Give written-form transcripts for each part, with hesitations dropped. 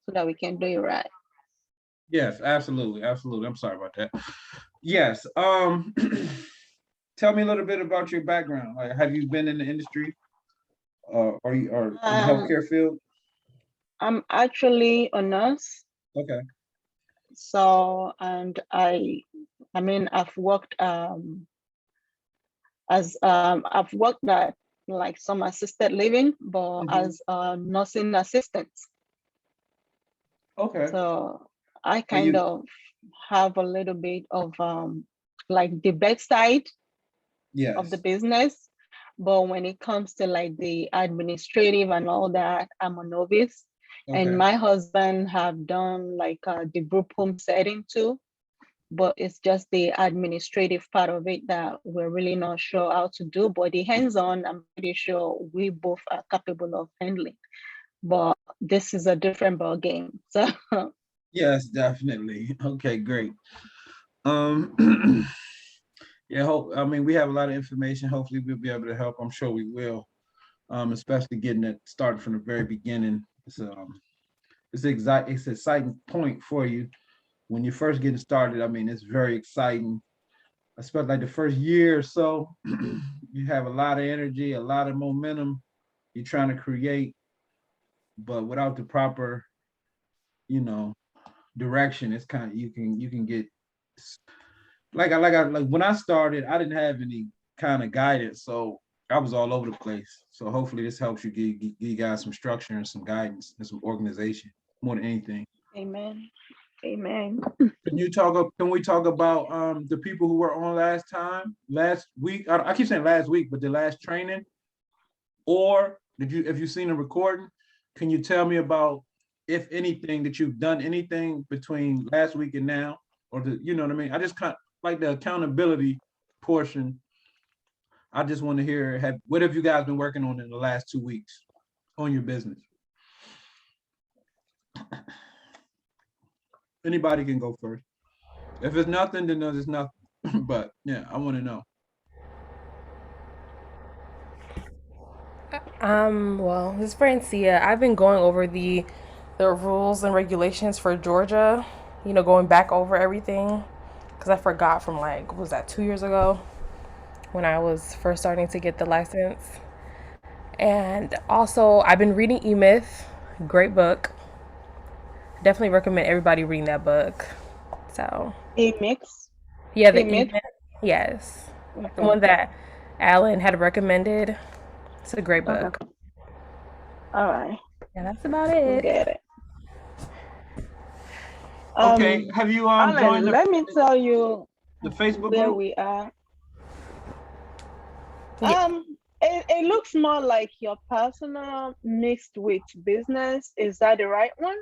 so that we can do it right. Yes, absolutely, absolutely. I'm sorry about that. Yes. Tell me a little bit about your background. Like, have you been in the industry, or you are in the Um, healthcare field? I'm actually a nurse, Okay. so and I mean I've worked at like some assisted living, but Hmm. as a nursing assistant. Okay. So I Are kind you? of have a little bit of like the bedside of the Yes. business. But when it comes to like the administrative and all that, I'm a novice. And Okay. my husband have done like the group home setting too. But it's just the administrative part of it that we're really not sure how to do. But the hands-on, I'm pretty sure we both are capable of handling. But this is a different ball game. So Yes, definitely. Okay, great. Um, yeah. I mean, we have a lot of information. Hopefully, we'll be able to help. I'm sure we will. Especially getting it started from the very beginning. It's an exciting point for you when you're first getting started. I mean, it's very exciting, especially like the first year or so. You have a lot of energy, a lot of momentum you're trying to create, but without the proper, you know, direction, it's kind of you can get like when I started, I didn't have any kind of guidance, so I was all over the place. So hopefully this helps you give you guys some structure and some guidance and some organization more than anything. amen. Amen. Can we talk about the people who were on last week? I keep saying last week, but the last training, or did you if you've seen a recording, can you tell me about if anything that you've done anything between last week and now, or the you know what I mean? I just kind of like the accountability portion. I just want to hear what have you guys been working on in the last 2 weeks on your business? Anybody can go first. If it's nothing, then there's nothing. But yeah, I want to know. Well, this is Francia. I've been going over the rules and regulations for Georgia. Going back over everything because I forgot from like what was that 2 years ago when I was first starting to get the license. And also, I've been reading E Myth. Great book. Definitely recommend everybody reading that book. So A mix. yeah, A the E myth. Myth. Yes, the Okay. one that Alan had recommended. It's a great book. Okay. All right. Yeah, that's about We'll it. get it. Okay, have you joined Alan, let me tell you the Facebook where group? we are. Yeah. It looks more like your personal mixed with business. Is that the right one?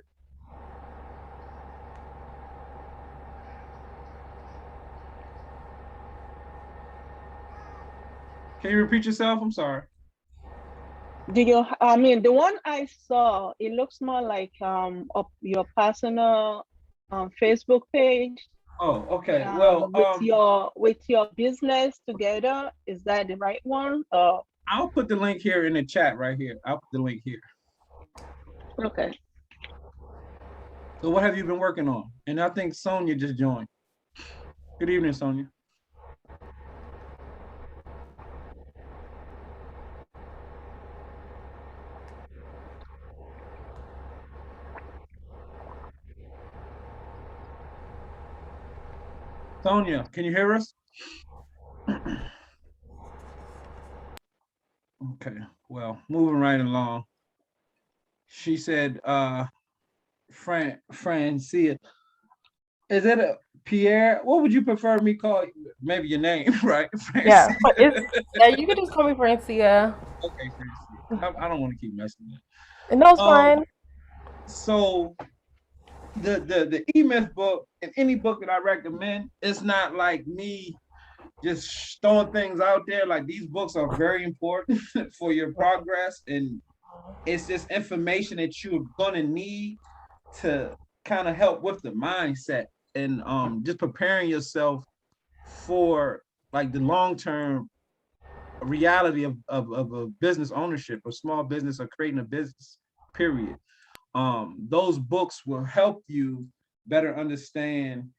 Can you repeat yourself? I'm sorry. Do you? I mean, the one I saw, it looks more like your personal Facebook page Oh, okay. Well, with your business together. Is that the right one? I'll put the link here in the chat right here. I'll put the link here. Okay. So what have you been working on? And I think Sonia just joined. Good evening, Sonia. Sonia, can you hear us? Okay. Well, moving right along. She said, Francia, is it a Pierre? What would you prefer me call you? Maybe your name, right? Yeah, Francia. but it's yeah. You can just call me Francia. Okay, Francia. I don't want to keep messing with And no, it's it. fine. So the E-Myth book and any book that I recommend, it's not like me just throwing things out there. Like these books are very important for your progress, and it's just information that you're gonna need to kind of help with the mindset and just preparing yourself for like the long term reality of a business ownership, a small business, or creating a business. Period. Those books will help you better understand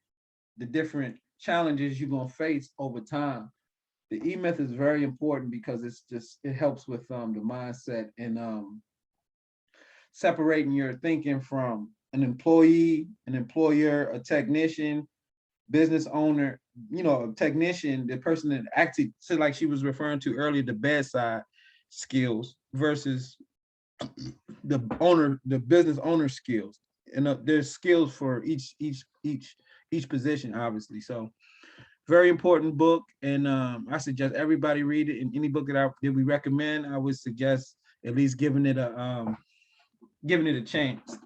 the different challenges you're gonna face over time. The E-Myth is very important because it helps with the mindset and separating your thinking from an employee, an employer, a technician, business owner, a technician, the person that actually, so like she was referring to earlier, the bedside skills versus the business owner skills. And there's skills for each position, obviously. So very important book, and I suggest everybody read it. And any book that we recommend, I would suggest at least giving it a chance.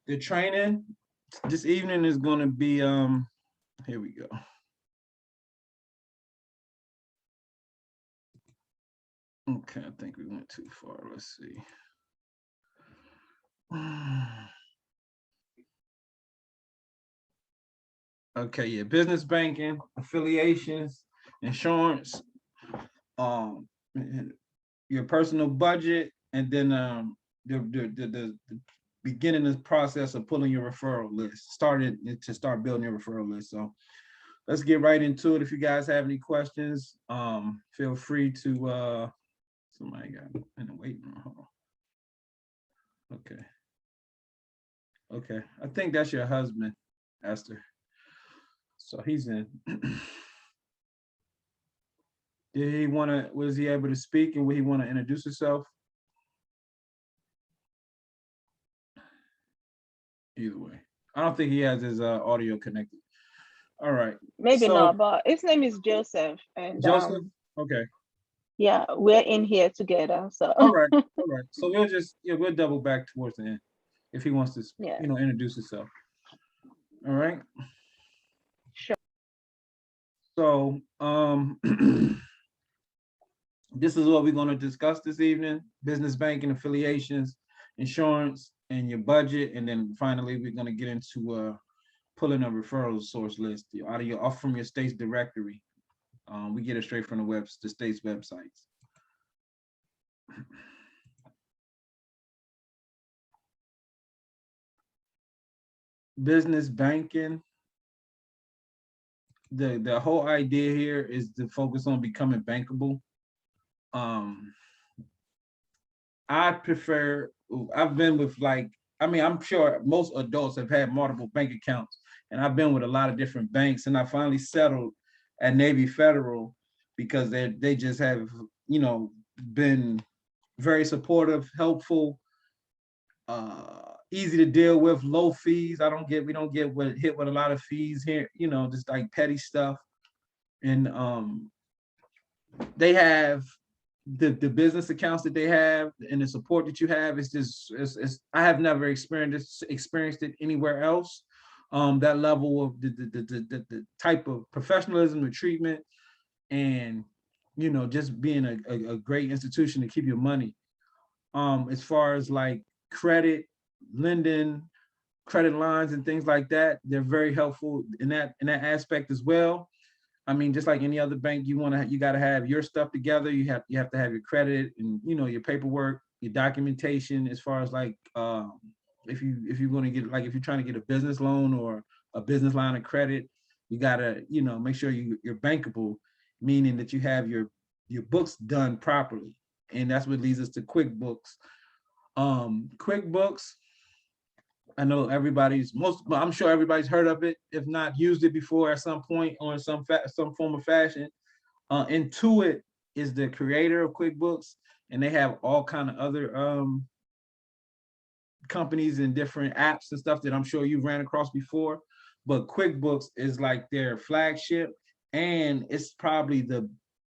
The training this evening is going to be here we go. Okay, I think we went too far. Let's see. Okay, yeah, business banking, affiliations, insurance, your personal budget, and then the beginning of the process of pulling your referral list. Start building your referral list. So let's get right into it. If you guys have any questions, feel free to somebody got in the waiting room. Hold on. Okay, I think that's your husband, Esther. So he's in. Was he able to speak, and would he want to introduce himself? Either way, I don't think he has his audio connected. All right. Maybe not, but his name is Joseph, and Joseph. Okay. Yeah, we're in here together. So all right. So we'll double back towards the end if he wants to, introduce himself. All right. Sure. So this is what we're going to discuss this evening: business banking, affiliations, insurance, and your budget. And then finally, we're going to get into pulling a referral source list off from your state's directory. We get it straight from the state's websites. Business banking. The whole idea here is to focus on becoming bankable. I've been with I'm sure most adults have had multiple bank accounts, and I've been with a lot of different banks, and I finally settled at Navy Federal because they just have, been very supportive, helpful, easy to deal with, low fees. We don't get hit with a lot of fees here, just like petty stuff. And they have the business accounts that they have, and the support that you have is just I have never experienced it anywhere else. That level of the type of professionalism, the treatment, and just being a great institution to keep your money. As far as like credit, lending, credit lines, and things like that, they're very helpful in that aspect as well. I mean, just like any other bank, you got to have your stuff together. You have to have your credit and your paperwork, your documentation. As far as like if you're going to get, like, if you're trying to get a business loan or a business line of credit, you got to make sure you're bankable, meaning that you have your books done properly. And that's what leads us to QuickBooks. QuickBooks, I know I'm sure everybody's heard of it, if not used it before at some point or in some form of fashion. Intuit is the creator of QuickBooks, and they have all kind of other companies and different apps and stuff that I'm sure you've ran across before. But QuickBooks is like their flagship, and it's probably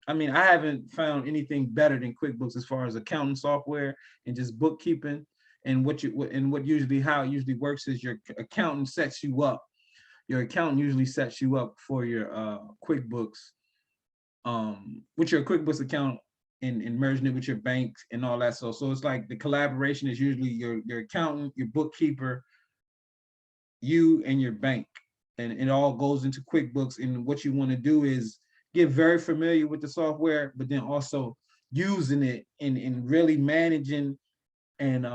I haven't found anything better than QuickBooks as far as accounting software and just bookkeeping. And how it usually works is your accountant sets you up. Your accountant usually sets you up for your QuickBooks, with your QuickBooks account and merging it with your bank and all that. So it's like the collaboration is usually your accountant, your bookkeeper, you and your bank, and it all goes into QuickBooks. And what you want to do is get very familiar with the software, but then also using it and really managing and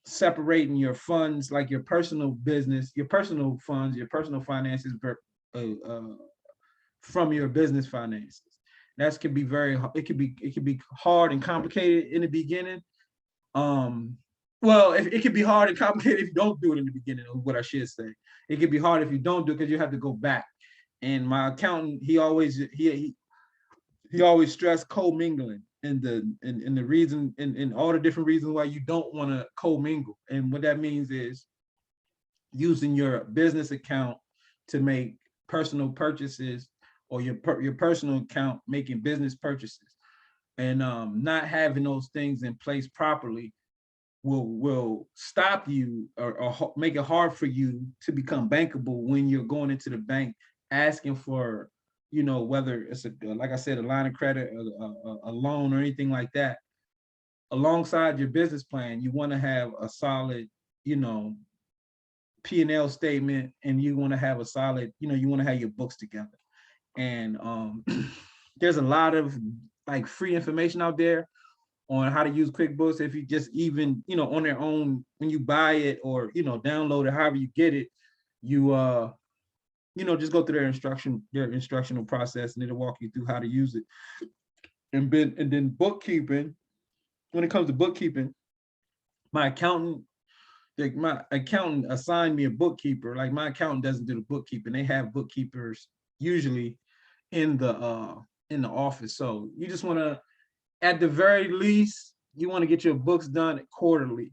separating your funds, like your personal business, your personal funds, your personal finances from your business finances. That could be it could be hard and complicated in the beginning. Well, it could be hard and complicated if you don't do it in the beginning, or what I should say. It could be hard if you don't do it because you have to go back. And my accountant, he always stressed co-mingling and the reason and all the different reasons why you don't want to co-mingle. And what that means is using your business account to make personal purchases, or your personal account making business purchases, and not having those things in place properly will stop you or make it hard for you to become bankable when you're going into the bank asking for, you know, whether it's like I said, a line of credit, a loan, or anything like that. Alongside your business plan, you want to have a solid, you know, P&L statement, and you want to have a solid, you know, you want to have your books together. And there's a lot of like free information out there on how to use QuickBooks. If you just even, you know, on their own, when you buy it or, you know, download it, however you get it, you you know, just go through their instructional process, and it'll walk you through how to use it. And then bookkeeping, when it comes to bookkeeping, my accountant assigned me a bookkeeper. Like, my accountant doesn't do the bookkeeping. They have bookkeepers usually in the office. So you just want to, at the very least, you want to get your books done quarterly.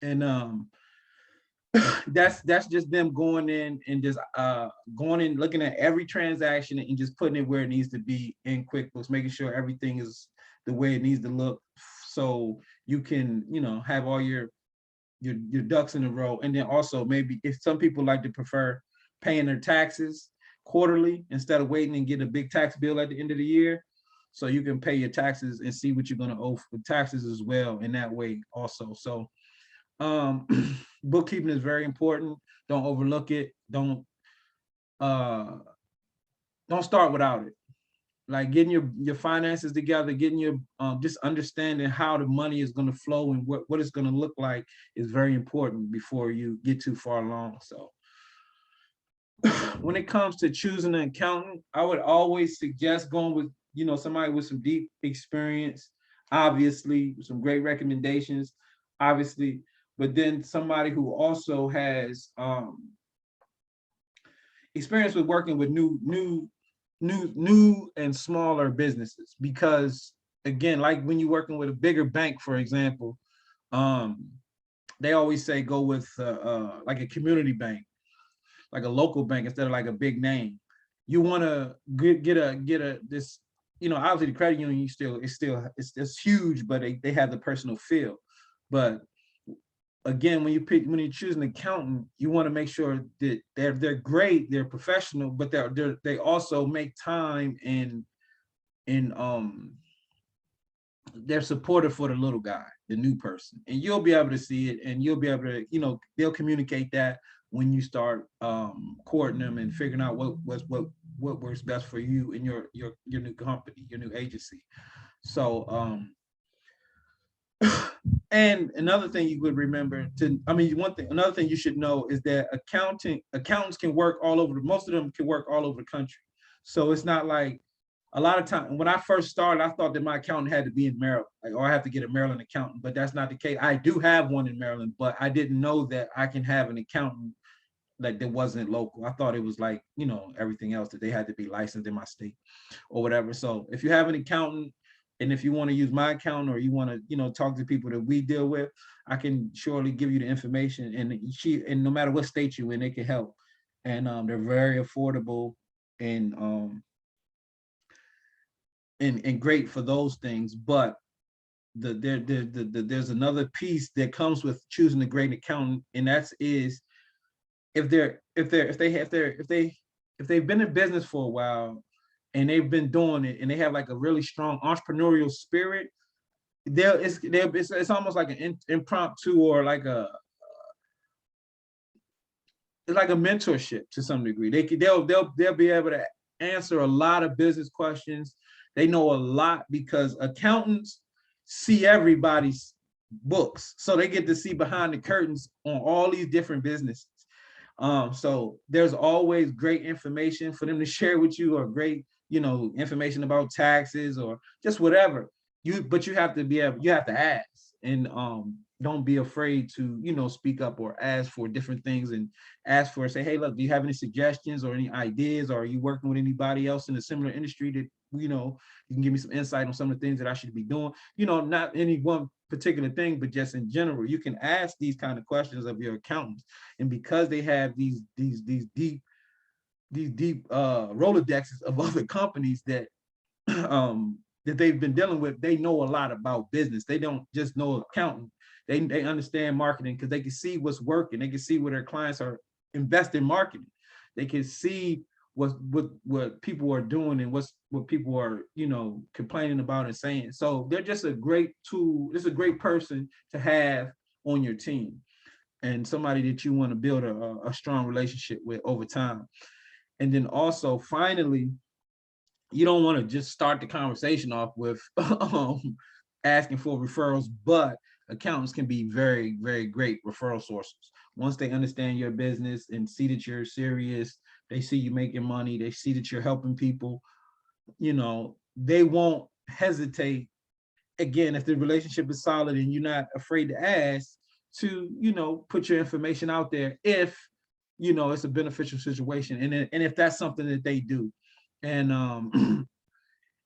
And that's just them going in and just going in, looking at every transaction and just putting it where it needs to be in QuickBooks, making sure everything is the way it needs to look, so you can, you know, have all your ducks in a row. And then also, maybe if some people like to prefer paying their taxes quarterly instead of waiting and get a big tax bill at the end of the year, so you can pay your taxes and see what you're going to owe for taxes as well in that way also. So bookkeeping is very important. Don't overlook it. Don't start without it. Like, getting your finances together, getting your just understanding how the money is going to flow and what it's going to look like is very important before you get too far along. So when it comes to choosing an accountant, I would always suggest going with, you know, somebody with some deep experience, obviously, some great recommendations, obviously, but then somebody who also has experience with working with new and smaller businesses. Because again, like when you're working with a bigger bank, for example, they always say go with like a community bank, like a local bank, instead of like a big name. You want to get a this, you know, obviously the credit union, it's huge, but they have the personal feel. But again, when you choose an accountant, you want to make sure that they're great, they're professional, but they also make time and they're supportive for the little guy, the new person. And you'll be able to see it, and you'll be able to, you know, they'll communicate that when you start courting them and figuring out what works best for you and your new company, your new agency. So and another thing you would remember another thing you should know is that accountants can work all over, most of them can work all over the country. So it's not like, a lot of times when I first started, I thought that my accountant had to be in Maryland, like, or I have to get a Maryland accountant, but that's not the case. I do have one in Maryland, but I didn't know that I can have an accountant like that wasn't local. I thought it was like, you know, everything else, that they had to be licensed in my state or whatever. So if you have an accountant, and if you want to use my account, or you want to, you know, talk to people that we deal with, I can surely give you the information. And no matter what state you're in, they can help. And they're very affordable and great for those things. But there's another piece that comes with choosing a great accountant, and that's is if they've been in business for a while and they've been doing it, and they have like a really strong entrepreneurial spirit, it's almost like an impromptu, or like it's like a mentorship to some degree. They'll be able to answer a lot of business questions. They know a lot because accountants see everybody's books. So they get to see behind the curtains on all these different businesses. So there's always great information for them to share with you, or great, information about taxes or just whatever. But you have to you have to ask, and don't be afraid to, speak up or ask for different things, and say, hey, look, do you have any suggestions or any ideas? Or are you working with anybody else in a similar industry that, you can give me some insight on some of the things that I should be doing? Not any one particular thing, but just in general, you can ask these kind of questions of your accountants. And because they have these deep Rolodexes of other companies that that they've been dealing with, they know a lot about business. They don't just know accounting. They understand marketing because they can see what's working. They can see where their clients are investing in marketing. They can see what people are doing and what people are, complaining about and saying. So they're just a great tool. It's a great person to have on your team, and somebody that you want to build a strong relationship with over time. And then also, finally, you don't want to just start the conversation off with asking for referrals, but accountants can be very, very great referral sources. Once they understand your business and see that you're serious, they see you making money, they see that you're helping people, they won't hesitate. Again, if the relationship is solid and you're not afraid to ask, to, put your information out there if, it's a beneficial situation. And if that's something that they do. And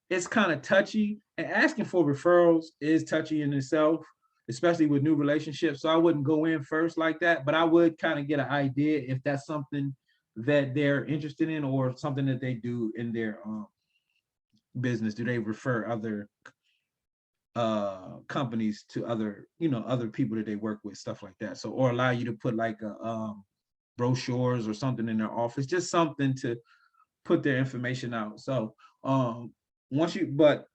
it's kind of touchy, and asking for referrals is touchy in itself, especially with new relationships. So I wouldn't go in first like that, but I would kind of get an idea if that's something that they're interested in, or something that they do in their business. Do they refer other companies to other people that they work with, stuff like that? So, or allow you to put like brochures or something in their office, just something to put their information out. So but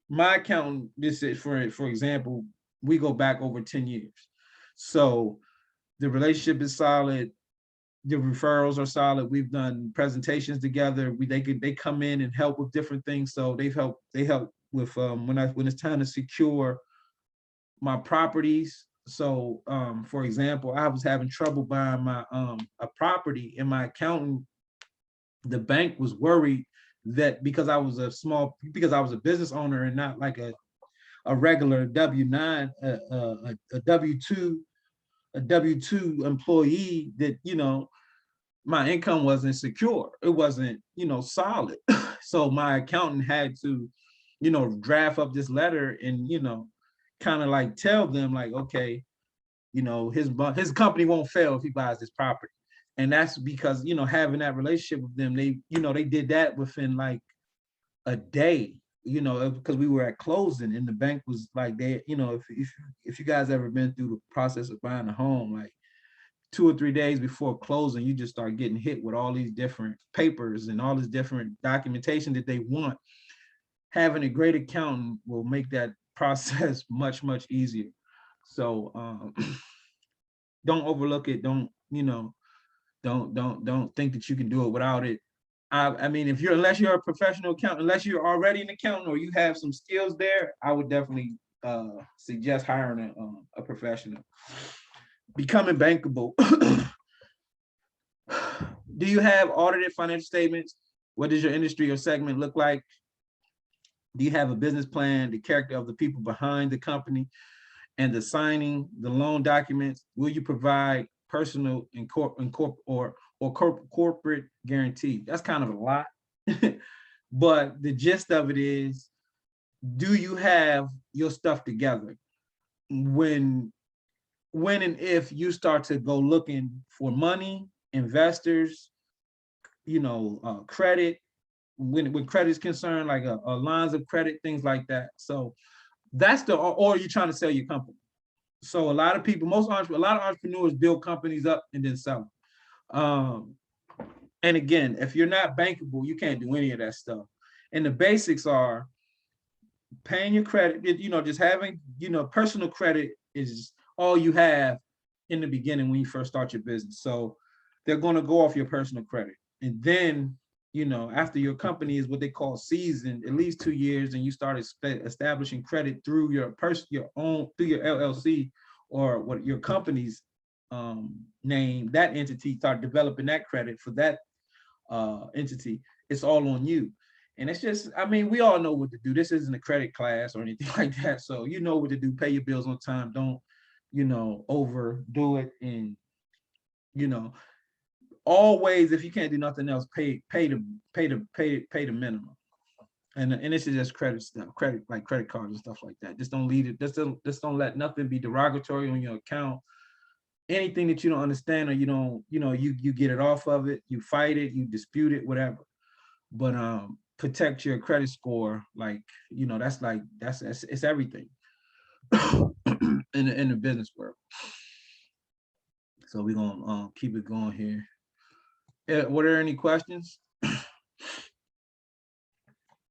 my accountant, this is for example, we go back over 10 years. So the relationship is solid. The referrals are solid. We've done presentations together. They come in and help with different things. So they help with when it's time to secure my properties. So for example, I was having trouble buying my a property, and my accountant, the bank was worried that because I was a business owner and not like a regular W-9, a W-2 employee, that my income wasn't secure. It wasn't solid. So my accountant had to draft up this letter and kind of like tell them like, okay, his company won't fail if he buys this property. And that's because, having that relationship with them, they did that within like a day, because we were at closing, and the bank was like, if you guys ever been through the process of buying a home, like 2 or 3 days before closing, you just start getting hit with all these different papers and all this different documentation that they want. Having a great accountant will make that process much, much easier. So don't overlook it. Don't think that you can do it without it. I mean, unless you're a professional accountant, unless you're already an accountant or you have some skills there, I would definitely suggest hiring a professional. Becoming bankable. Do you have audited financial statements? What does your industry or segment look like? Do you have a business plan, the character of the people behind the company, and the signing the loan documents? Will you provide personal and corporate guarantee? That's kind of a lot, but the gist of it is, do you have your stuff together when and if you start to go looking for money, investors, credit, when credit is concerned, like lines of credit, things like that. So that's or you're trying to sell your company. So a lot of people, a lot of entrepreneurs build companies up and then sell them. And again, if you're not bankable, you can't do any of that stuff. And the basics are paying your credit, just having, personal credit is all you have in the beginning when you first start your business. So they're going to go off your personal credit. And then, after your company is what they call seasoned, at least 2 years, and you start establishing credit through your LLC or what your company's name, that entity, start developing that credit for that entity, it's all on you. And it's just, we all know what to do. This isn't a credit class or anything like that. So you know what to do. Pay your bills on time. Don't, overdo it. And, always, if you can't do nothing else, pay the minimum. And this is just credit stuff, like credit cards and stuff like that. Just don't lead it. Just don't let nothing be derogatory on your account. Anything that you don't understand, or you don't, you get it off of it, you fight it, you dispute it, whatever. But protect your credit score, it's everything in the business world. So we're gonna keep it going here. Were there any questions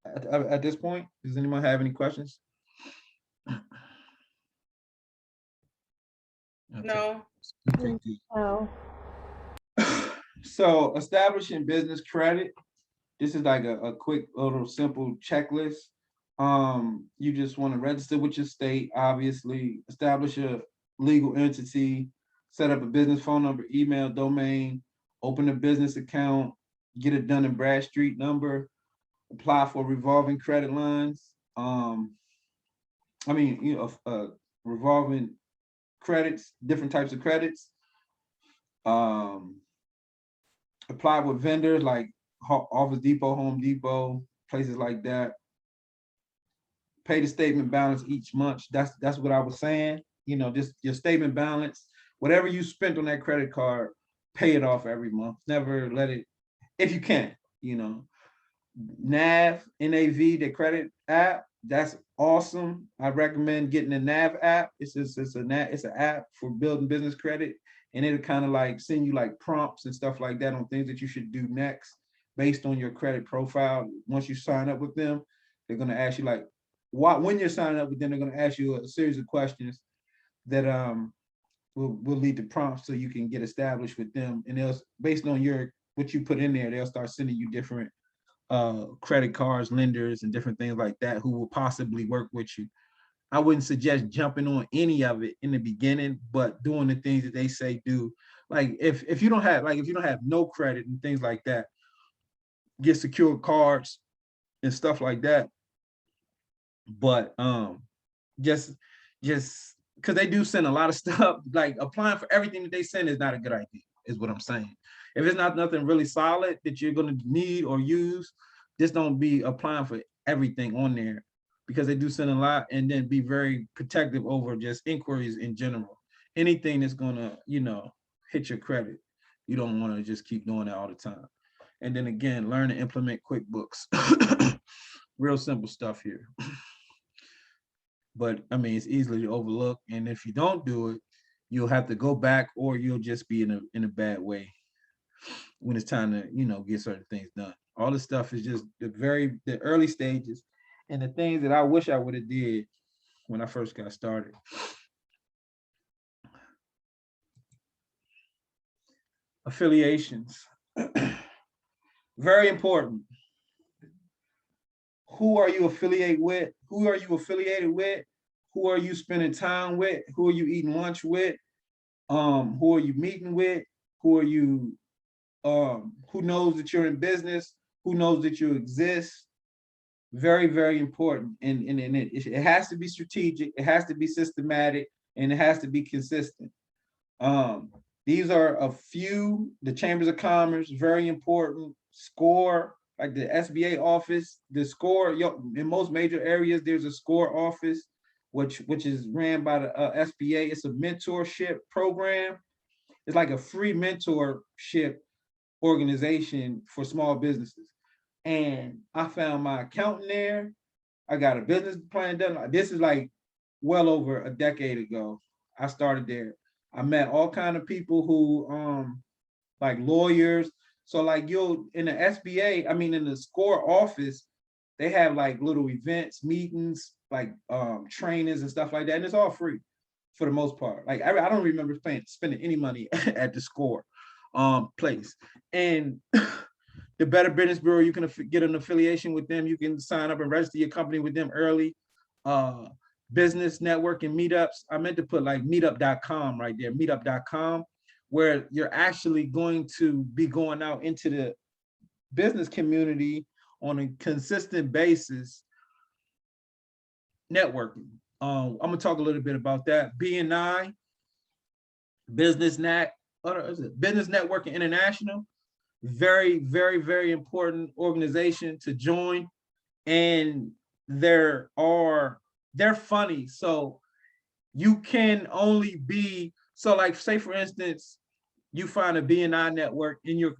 at this point? Does anyone have any questions? Okay. No. Okay, good. No. So establishing business credit, this is like a quick little simple checklist. You just want to register with your state, obviously, establish a legal entity, set up a business phone number, email, domain, open a business account, get it done in Bradstreet number, apply for revolving credit lines. Revolving credits, different types of credits. Apply with vendors like Office Depot, Home Depot, places like that. Pay the statement balance each month. That's what I was saying. Just your statement balance, whatever you spent on that credit card, pay it off every month. Never let it, if you can, NAV, the credit app, that's awesome. I recommend getting the NAV app. It's an app for building business credit, and it'll kind of like send you like prompts and stuff like that on things that you should do next based on your credit profile. Once you sign up with them, they're going to ask you when you're signing up with them, they're going to ask you a series of questions that will lead to prompts so you can get established with them. And they'll, based on what you put in there, they'll start sending you different credit cards, lenders, and different things like that who will possibly work with you. I wouldn't suggest jumping on any of it in the beginning, but doing the things that they say do. Like if you don't have no credit and things like that, get secured cards and stuff like that. But just because they do send a lot of stuff, like applying for everything that they send is not a good idea, is what I'm saying. If it's not nothing really solid that you're going to need or use, just don't be applying for everything on there, because they do send a lot. And then be very protective over just inquiries in general. Anything that's going to, hit your credit, you don't want to just keep doing that all the time. And then again, learn to implement QuickBooks. Real simple stuff here. But it's easily overlooked. And if you don't do it, you'll have to go back, or you'll just be in a bad way when it's time to, get certain things done. All this stuff is just the early stages and the things that I wish I would have did when I first got started. Affiliations. Very important. Who are you affiliated with? Who are you affiliated with? Who are you spending time with? Who are you eating lunch with? Who are you meeting with? Who are you, who knows that you're in business? Who knows that you exist? Very, very important. And it has to be strategic, it has to be systematic, and it has to be consistent. These are a few. The chambers of commerce, very important. SCORE, like the SBA office, the SCORE, in most major areas, there's a SCORE office, which is ran by the SBA. It's a mentorship program. It's like a free mentorship organization for small businesses. And I found my accountant there. I got a business plan done. This is like well over a decade ago. I started there. I met all kinds of people who, like lawyers. So like in the SBA, in the SCORE office, they have like little events, meetings, like trainings and stuff like that. And it's all free for the most part. Like I don't remember spending any money at the SCORE place. And The Better Business Bureau, you can get an affiliation with them. You can sign up and register your company with them early. Business networking meetups. I meant to put like meetup.com right there, meetup.com, where you're actually going to be going out into the business community on a consistent basis, networking. I'm gonna talk a little bit about that. BNI, Business Networking International, very, very, very important organization to join. And they're funny. So you can only be, so like say for instance, you find a BNI network in your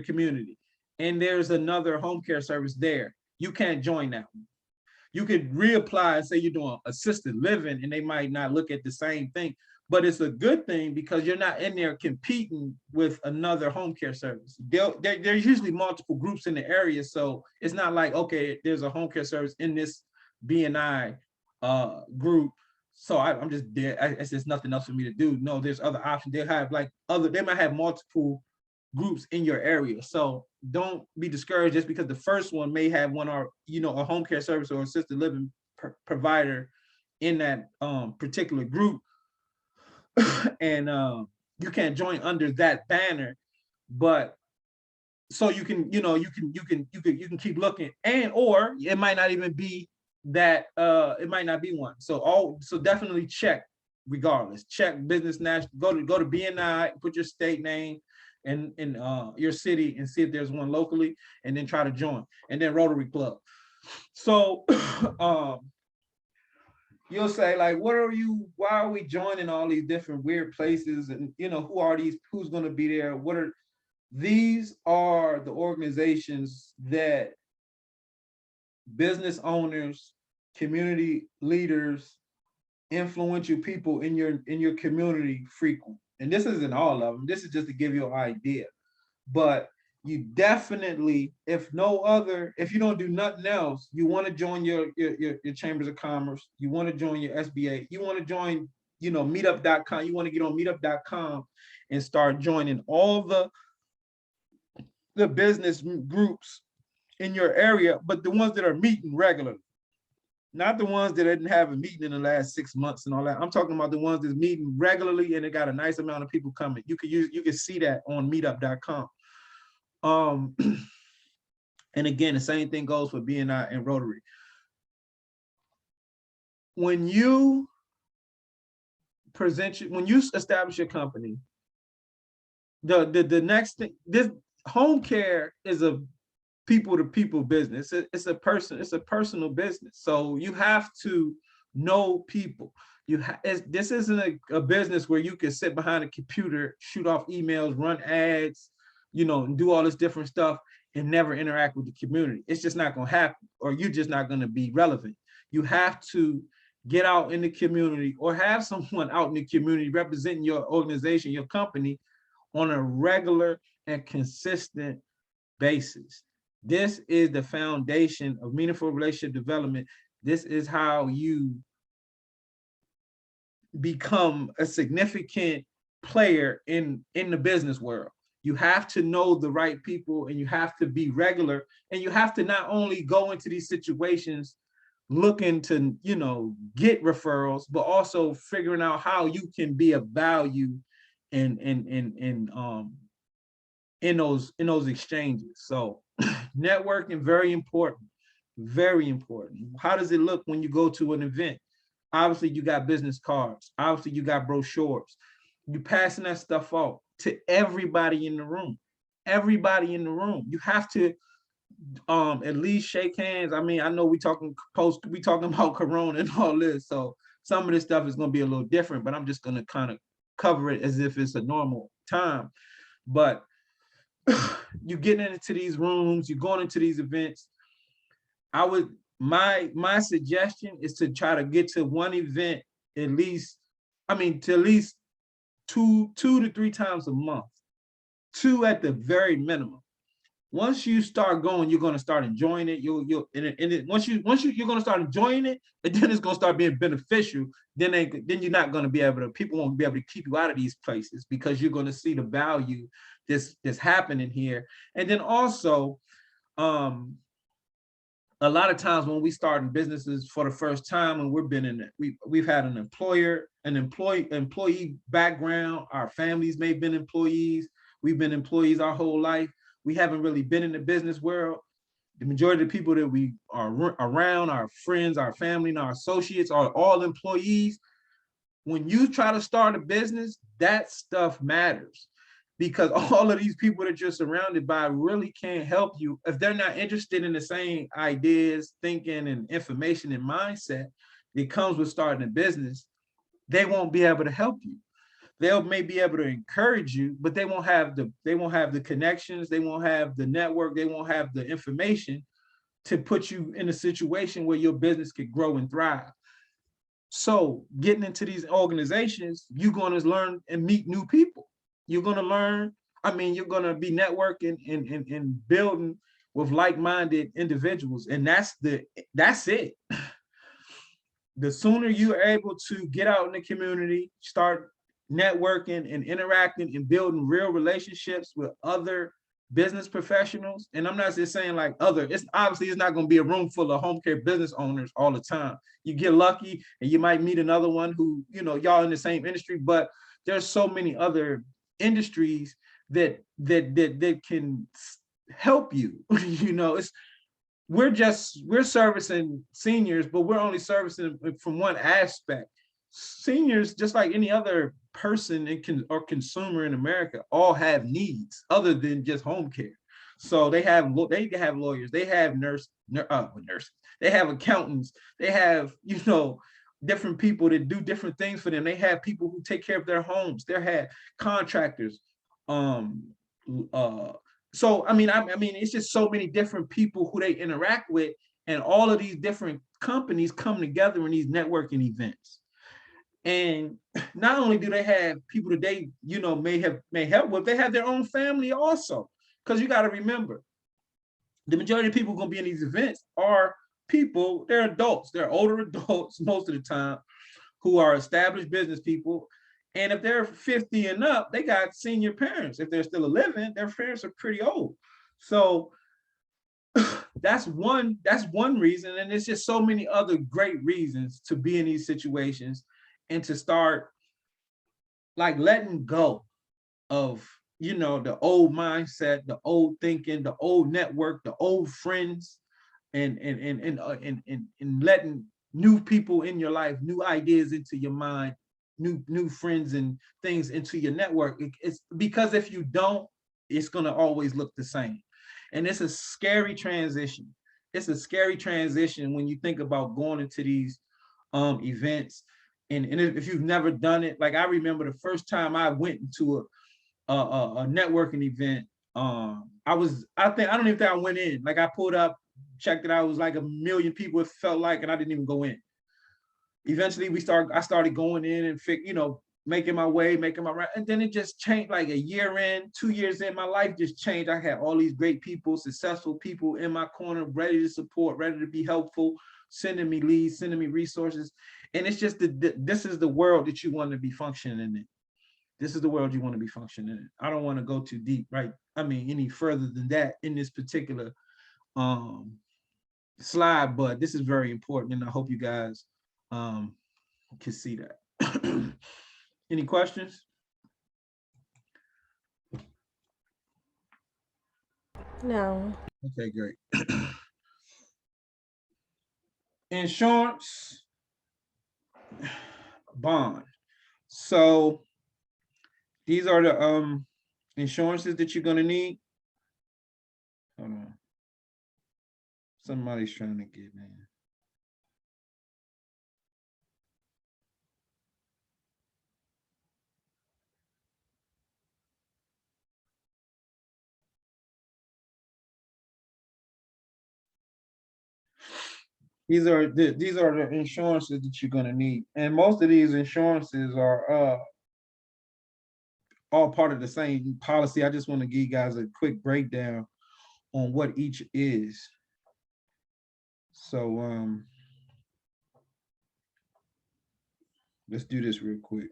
community, and there's another home care service there. You can't join that one. You could reapply and say you're doing assisted living, and they might not look at the same thing, but it's a good thing because you're not in there competing with another home care service. There's usually multiple groups in the area, so it's not like, okay, there's a home care service in this BNI group, so I'm just there. It's just nothing else for me to do. No, there's other options. They might have multiple groups in your area. So don't be discouraged just because the first one may have one, or a home care service or assisted living provider in that particular group, and you can't join under that banner. But so you can keep looking, and or it might not even be that, it might not be one. So definitely check. Regardless, check Business National. Go to BNI, put your state name and your city, and see if there's one locally, and then try to join. And then Rotary Club. So you'll say like, why are we joining all these different weird places? And who are these? Who's going to be there? These are the organizations that business owners, community leaders, influential people in your community frequent. And this isn't all of them. This is just to give you an idea. But you definitely, if you don't do nothing else, you want to join your chambers of commerce, you want to join your SBA, you want to join, meetup.com, you want to get on meetup.com and start joining all the business groups in your area, but the ones that are meeting regularly. Not the ones that didn't have a meeting in the last 6 months and all that. I'm talking about the ones that's meeting regularly and it got a nice amount of people coming. You can see that on meetup.com. And again, the same thing goes for BNI and Rotary. When you establish your company, the next thing, this home care is a people-to-people business. It's a personal business. So you have to know people. This isn't a business where you can sit behind a computer, shoot off emails, run ads, and do all this different stuff and never interact with the community. It's just not going to happen, or you're just not going to be relevant. You have to get out in the community, or have someone out in the community representing your organization, your company, on a regular and consistent basis. This is the foundation of meaningful relationship development. This is how you become a significant player in the business world. You have to know the right people, and you have to be regular, and you have to not only go into these situations looking to, get referrals, but also figuring out how you can be of value in those exchanges. So networking, very important, very important. How does it look when you go to an event? Obviously, you got business cards. Obviously, you got brochures. You're passing that stuff out to everybody in the room. Everybody in the room. You have to at least shake hands. I mean, I know we talking about Corona and all this, so some of this stuff is going to be a little different, but I'm just going to kind of cover it as if it's a normal time. But you're getting into these rooms, you're going into these events. My suggestion is to try to get to one event at least 2 to 3 times a month, 2 at the very minimum. Once you start going, you're going to start enjoying it. Once you're going to start enjoying it, and then it's going to start being beneficial. Then you're not going to be able to, people won't be able to keep you out of these places because you're going to see the value that's happening here. And then also, a lot of times when we start in businesses for the first time, and we've had an employee background. Our families may have been employees. We've been employees our whole life. We haven't really been in the business world. The majority of the people that we are around, our friends, our family, and our associates are all employees. When you try to start a business, that stuff matters, because all of these people that you're surrounded by really can't help you if they're not interested in the same ideas, thinking, and information and mindset that comes with starting a business. They won't be able to help you. They'll may be able to encourage you, but they won't have the connections, they won't have the network, they won't have the information to put you in a situation where your business could grow and thrive. So getting into these organizations, you're going to learn and meet new people. You're going to learn, you're going to be networking and building with like-minded individuals. And that's it. The sooner you're able to get out in the community, start networking and interacting and building real relationships with other business professionals. And I'm not just saying like it's not going to be a room full of home care business owners all the time. You get lucky and you might meet another one who, y'all in the same industry, but there's so many other industries that can help you. We're servicing seniors, but we're only servicing from one aspect. Seniors, just like any other person or consumer in America, all have needs other than just home care. So they have lawyers, they have nurses, they have accountants, they have different people that do different things for them. They have people who take care of their homes. They have contractors. So it's just so many different people who they interact with, and all of these different companies come together in these networking events. And not only do they have people that they may help with, they have their own family also. Because you got to remember, the majority of people going to be in these events are people, they're adults, they're older adults most of the time, who are established business people. And if they're 50 and up, they got senior parents. If they're still living, their parents are pretty old. So that's one reason. And there's just so many other great reasons to be in these situations and to start like letting go of, the old mindset, the old thinking, the old network, the old friends, and letting new people in your life, new ideas into your mind, new friends and things into your network. It's because if you don't, it's going to always look the same. And it's a scary transition. It's a scary transition when you think about going into these events. And if you've never done it, like I remember the first time I went into a networking event, I don't even think I went in. Like I pulled up, checked it out, it was like 1 million people, it felt like, and I didn't even go in. Eventually I started going in and making my way, and then it just changed. Like a year in, 2 years in, my life just changed. I had all these great people, successful people in my corner, ready to support, ready to be helpful, sending me leads, sending me resources. And it's just this is the world that you want to be functioning in. This is the world you want to be functioning in. I don't want to go too deep, right? Any further than that in this particular slide, but this is very important, and I hope you guys can see that. Any questions? No. Okay, great. Insurance, bond. So these are the insurances that you're going to need. Hold on. Somebody's trying to get in. These are the insurances that you're going to need. And most of these insurances are all part of the same policy. I just want to give you guys a quick breakdown on what each is. So let's do this real quick.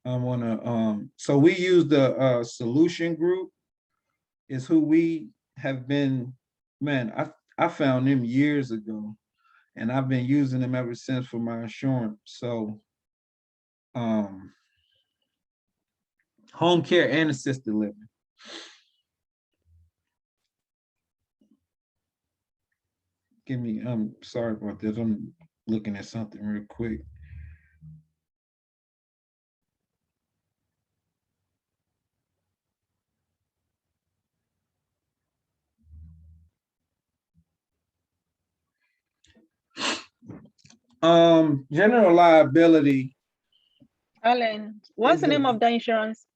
I wanna so we use the solution group is who we have been, man, I found them years ago and I've been using them ever since for my insurance. So home care and assisted living. Give me, I'm sorry about this. I'm looking at something real quick. General liability. Alan, what's the name of the insurance?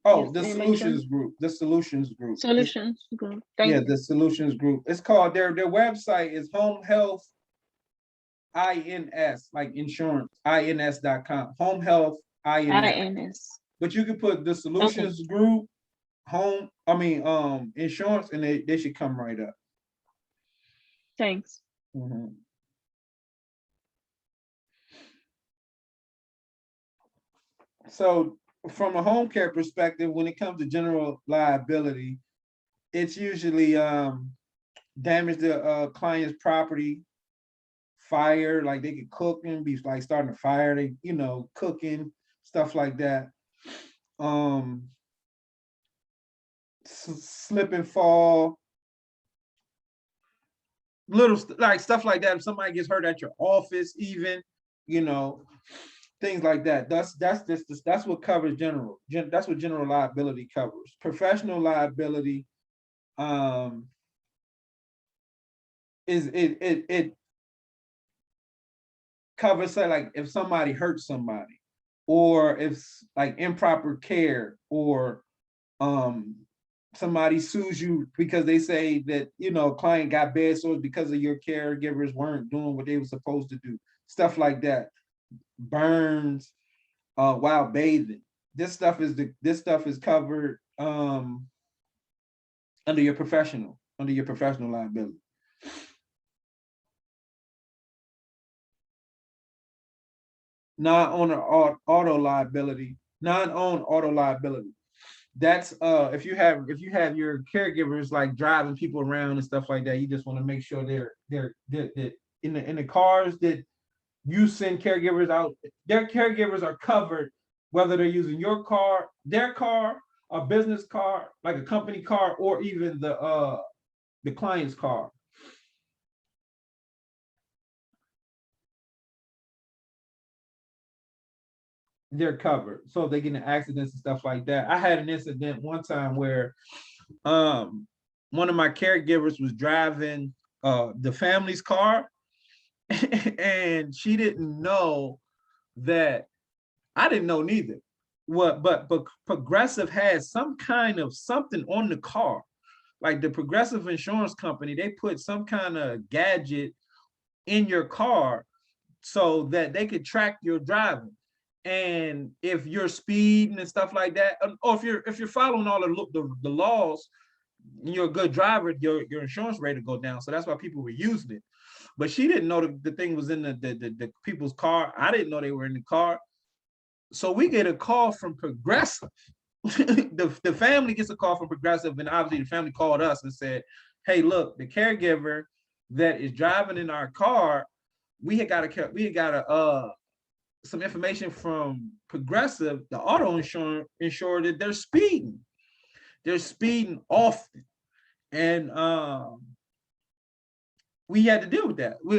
Oh, the you solutions mentioned? group. The solutions group. Solutions group. Yeah, Thank you. the solutions group. It's called their website is Home Health INS, like insurance, ins.com. Home Health INS. INS. But you can put the Okay, solutions group, insurance, and they should come right up. thanks. Mhm. So from a home care perspective, when it comes to general liability, it's usually damage to client's property, fire, like they could cook and be like starting a fire, they, cooking, stuff like that. Slip and fall, little like stuff like that. If somebody gets hurt at your office, even, things like that. That's what covers that's what general liability covers. Professional liability is it covers, say, like if somebody hurts somebody, or if like improper care, or somebody sues you because they say that client got bad sores because of your caregivers weren't doing what they were supposed to do, stuff like that. Burns while bathing. This stuff is covered under your professional liability. Non-owned auto liability. That's if you have your caregivers like driving people around and stuff like that, you just want to make sure they're in the cars that you send caregivers out, their caregivers are covered, whether they're using your car, their car, a business car, like a company car, or even the client's car. They're covered. So if they get in accidents and stuff like that. I had an incident one time where one of my caregivers was driving the family's car and she didn't know that I didn't know neither. But Progressive has some kind of something on the car. Like the Progressive insurance company, they put some kind of gadget in your car so that they could track your driving. And if you're speeding and stuff like that, or if you're following all the laws, you're a good driver, your insurance rate will go down. So that's why people were using it. But she didn't know the thing was in the people's car. I didn't know they were in the car. So we get a call from Progressive. the family gets a call from Progressive, and obviously the family called us and said, hey, look, the caregiver that is driving in our car, we had got some information from Progressive, the auto insurer, that they're speeding. They're speeding often. And we had to deal with that. We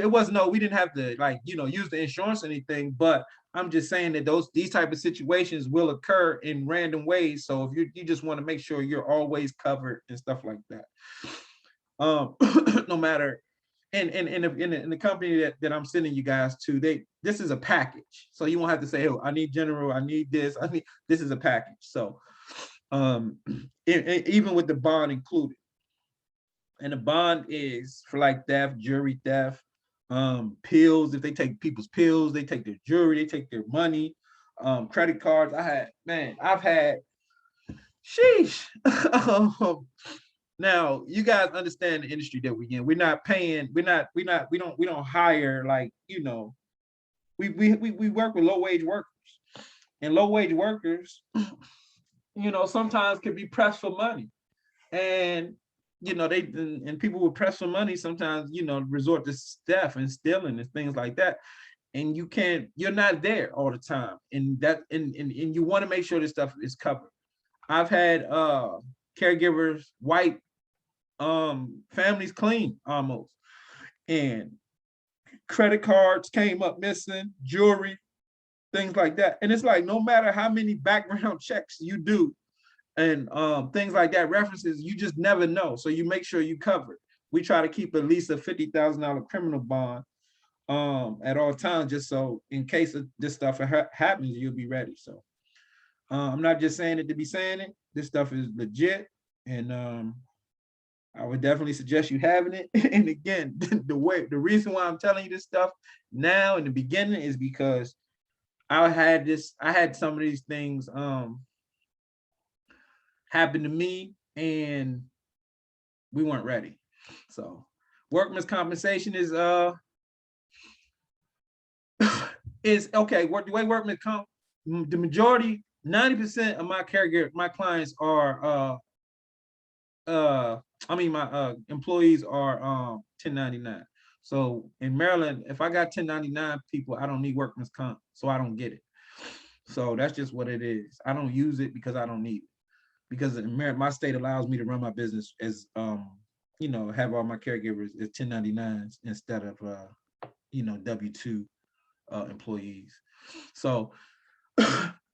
didn't have to use the insurance or anything, but I'm just saying that these type of situations will occur in random ways. So if you just want to make sure you're always covered and stuff like that. No matter, and in the company that I'm sending you guys to, this is a package. So you won't have to say, oh, I need general, I need this. This is a package. So even with the bond included. And the bond is for like theft, jury theft, pills, if they take people's pills, they take their jewelry, they take their money, credit cards. I've had, sheesh. Now you guys understand the industry that we're in. We're not paying, we don't hire, like, we work with low wage workers, and low wage workers, sometimes can be pressed for money. And and people with press for money sometimes, resort to theft and stealing and things like that. And you're not there all the time. And you want to make sure this stuff is covered. I've had caregivers wipe families clean almost. And credit cards came up missing, jewelry, things like that. And it's like, no matter how many background checks you do, and things like that, references, you just never know. So you make sure you cover it. We try to keep at least a $50,000 criminal bond at all times, just so in case of this stuff happens, you'll be ready. So I'm not just saying it to be saying it. This stuff is legit, and I would definitely suggest you having it. And again, the reason why I'm telling you this stuff now in the beginning is because I had some of these things happened to me, and we weren't ready. So workman's compensation is okay. The way workman's comp, the majority, 90% of my clients are my employees are 1099. So in Maryland, if I got 1099 people, I don't need workman's comp, so I don't get it. So that's just what it is. I don't use it because I don't need it. Because in my state allows me to run my business as have all my caregivers as 1099s instead of W-2 employees. So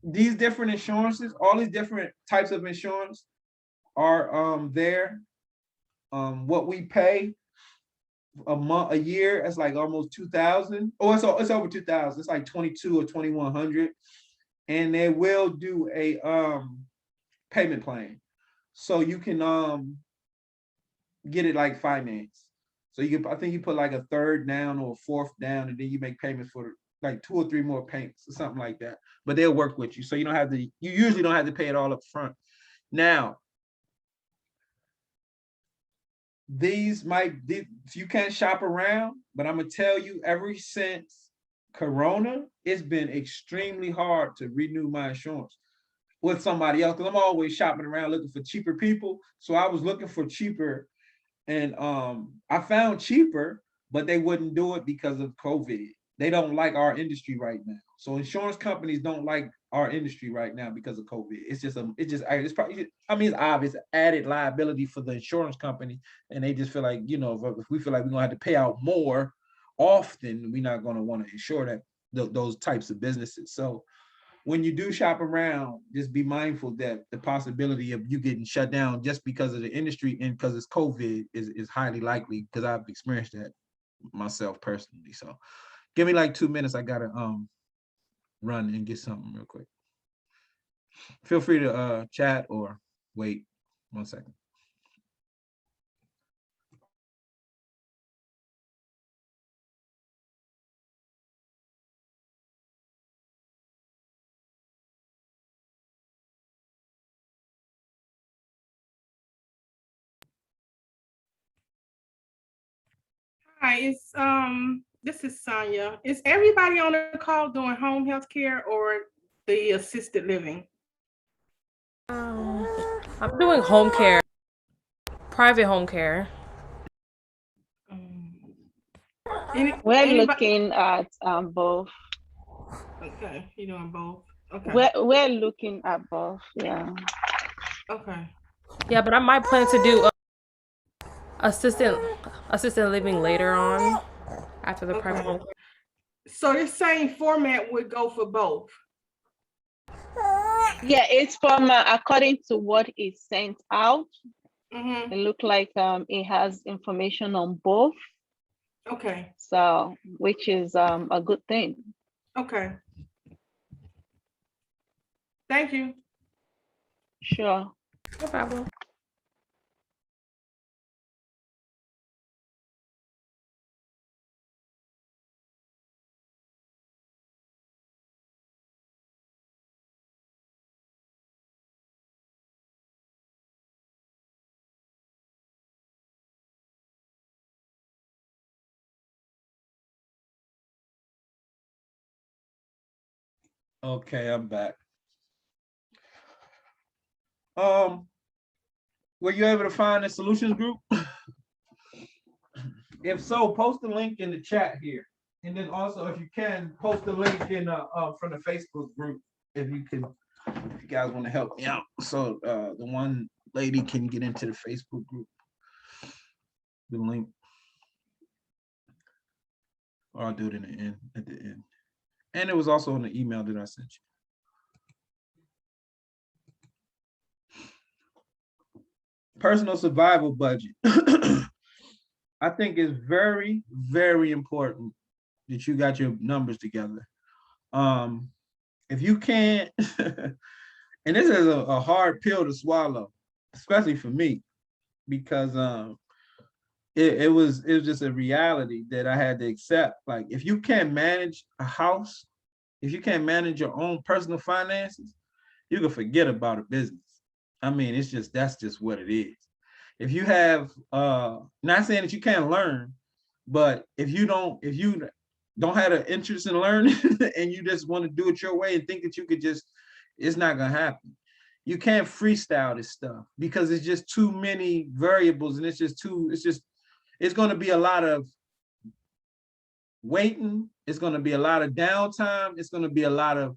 these different insurances, all these different types of insurance are there. What we pay a year, it's like almost 2,000. Oh, it's over 2,000. It's like 22 or 2,100, and they will do a payment plan, so you can get it like finance. So I think you put like a third down or a fourth down, and then you make payments for like 2 or 3 more payments or something like that. But they'll work with you, so you usually don't have to pay it all up front. Now, you can't shop around, but I'm gonna tell you, ever since Corona, it's been extremely hard to renew my insurance with somebody else, because I'm always shopping around looking for cheaper people. So I was looking for cheaper, and I found cheaper, but they wouldn't do it because of COVID. They don't like our industry right now. So insurance companies don't like our industry right now because of COVID. It's probably, it's obvious added liability for the insurance company, and they just feel like, if we feel like we're gonna have to pay out more often, we're not gonna want to insure that those types of businesses. So when you do shop around, just be mindful that the possibility of you getting shut down just because of the industry and because it's COVID is highly likely, because I've experienced that myself personally. So give me like 2 minutes. I gotta run and get something real quick. Feel free to chat or wait 1 second. Hi, this is Sonia. Is everybody on the call doing home health care or the assisted living? I'm doing home care, private home care. We're looking at both. Okay, you're doing both. Okay. We're looking at both. Yeah. Okay. Yeah, but I might plan to do assistant living later on after the private home. So the same format would go for both. Yeah, it's from according to what is sent out. Mm-hmm. It looked like it has information on both. Okay. So, which is a good thing. Okay. Thank you. Sure. No problem. Okay, I'm back. Were you able to find the solutions group? If so, post the link in the chat here. And then also, if you can, post the link in from the Facebook group, if you can, if you guys want to help me out. So the one lady can get into the Facebook group. The link. Or I'll do it in the end, at the end. And it was also in the email that I sent you. Personal survival budget. I think it's very, very important that you got your numbers together. If you can't, and this is a hard pill to swallow, especially for me, because it was just a reality that I had to accept. Like, if you can't manage a house, if you can't manage your own personal finances, you can forget about a business. I mean, that's just what it is. If you have, not saying that you can't learn, but if you don't have an interest in learning and you just want to do it your way and think that you could just, it's not gonna happen. You can't freestyle this stuff because it's just too many variables, and it's gonna be a lot of waiting. It's gonna be a lot of downtime. It's gonna be a lot of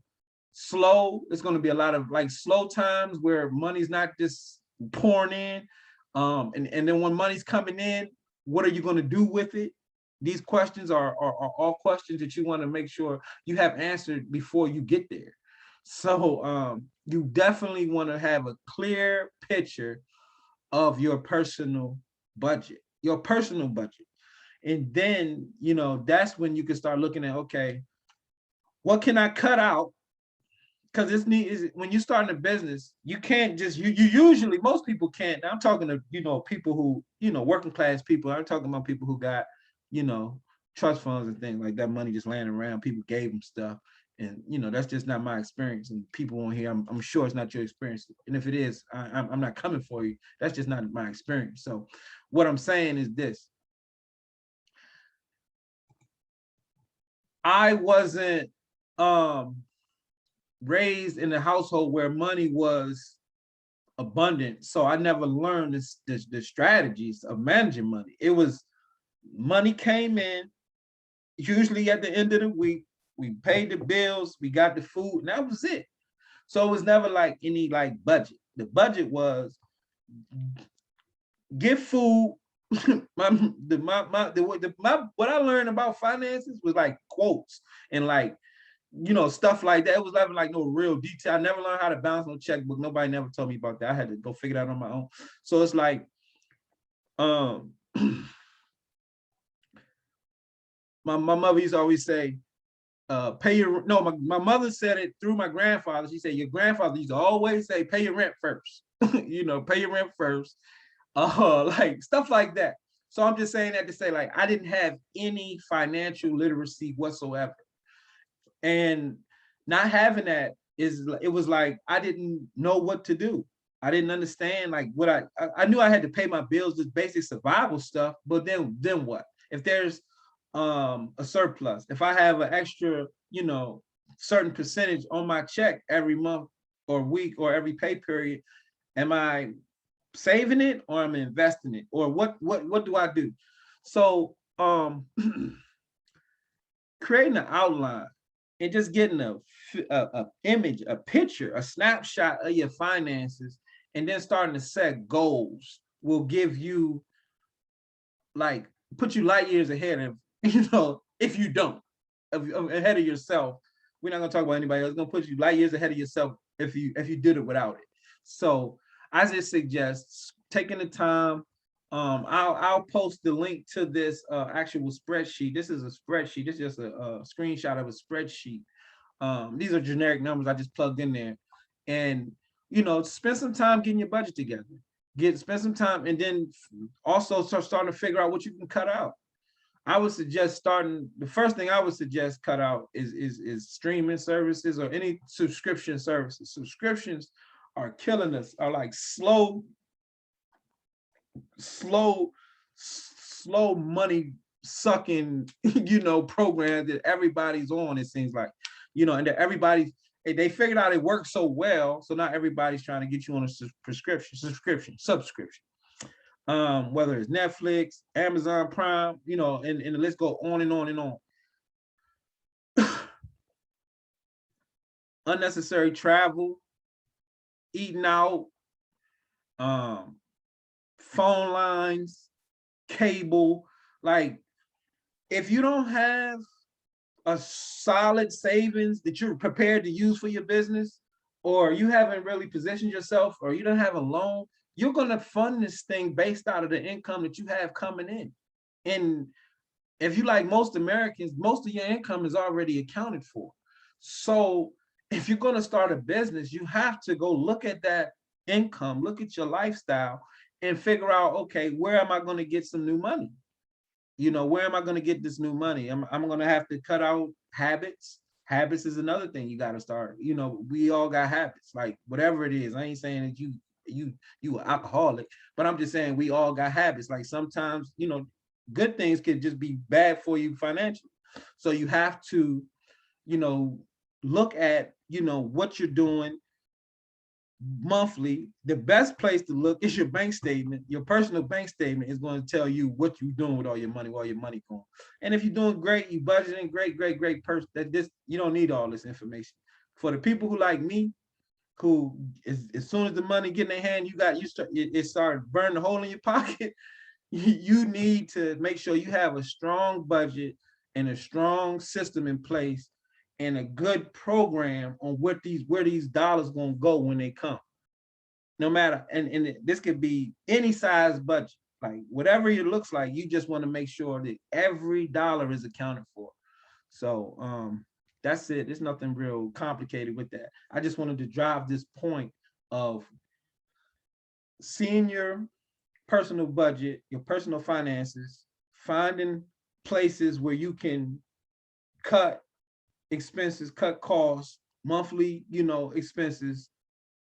it's gonna be a lot of like slow times where money's not just pouring in. And then when money's coming in, what are you going to do with it? These questions are all questions that you want to make sure you have answered before you get there. So you definitely want to have a clear picture of your personal budget. And then, that's when you can start looking at, okay, what can I cut out? Because when you start a business, you can't just, you usually, most people can't. Now I'm talking to, people who, working class people. I'm talking about people who got, trust funds and things like that, money just laying around. People gave them stuff. And, that's just not my experience. And people on here, I'm sure it's not your experience. And if it is, I'm not coming for you. That's just not my experience. So what I'm saying is this. I wasn't, raised in a household where money was abundant, so I never learned the strategies of managing money. It was money came in, usually at the end of the week, we paid the bills, we got the food, and that was it. So it was never like any like budget. The budget was get food. What I learned about finances was like quotes and like, stuff like that. It was never like no real detail. I never learned how to balance no checkbook. Nobody never told me about that. I had to go figure it out on my own. So it's like, my mother used to always say, my mother said it through my grandfather. She said, your grandfather used to always say, pay your rent first. Pay your rent first. Like stuff like that. So I'm just saying that to say, like, I didn't have any financial literacy whatsoever. And not having that it was like I didn't know what to do. I didn't understand like what I knew I had to pay my bills, just basic survival stuff. But then what? If there's a surplus, if I have an extra, certain percentage on my check every month or week or every pay period, am I saving it or am I investing it? Or what do I do? So creating an outline and just getting a image, a picture, a snapshot of your finances, and then starting to set goals will give you, like, put you light years ahead of, if you don't, ahead of yourself. We're not gonna talk about anybody else. It's gonna put you light years ahead of yourself if you did it without it. So I just suggest taking the time. I'll post the link to this actual spreadsheet. This is a spreadsheet. This is just a screenshot of a spreadsheet. These are generic numbers I just plugged in there. And, spend some time getting your budget together. Spend some time, and then also starting to figure out what you can cut out. I would suggest the first thing I would suggest cut out is streaming services or any subscription services. Subscriptions are killing us, are like slow money sucking, program that everybody's on, it seems like, and that they figured out it worked so well, so not everybody's trying to get you on a subscription. Whether it's Netflix, Amazon Prime, you know, and the list go on and on and on. Unnecessary travel, eating out, phone lines, cable. Like, if you don't have a solid savings that you're prepared to use for your business, or you haven't really positioned yourself, or you don't have a loan, you're going to fund this thing based out of the income that you have coming in. And if you like most Americans, most of your income is already accounted for. So if you're going to start a business, you have to go look at that income, look at your lifestyle, and figure out, okay, where am I going to get some new money? You know, where am I going to get this new money? I'm going to have to cut out habits. Habits is another thing you got to start. You know, we all got habits, like whatever it is. I ain't saying that you an alcoholic, but I'm just saying we all got habits. Like sometimes, you know, good things could just be bad for you financially. So you have to, you know, look at, you know, what you're doing monthly. The best place to look is your bank statement. Your personal bank statement is going to tell you what you're doing with all your money, where your money going. And if you're doing great, you budgeting, great person, that this, you don't need all this information. For the people who like me, who as soon as the money get in their hand, it started burning a hole in your pocket. You need to make sure you have a strong budget and a strong system in place and a good program on where these dollars gonna go when they come. No matter, and this could be any size budget, like whatever it looks like, you just want to make sure that every dollar is accounted for. So that's it. There's nothing real complicated with that. I just wanted to drive this point of seeing your personal budget, your personal finances, finding places where you can cut expenses, cut costs, monthly, you know, expenses,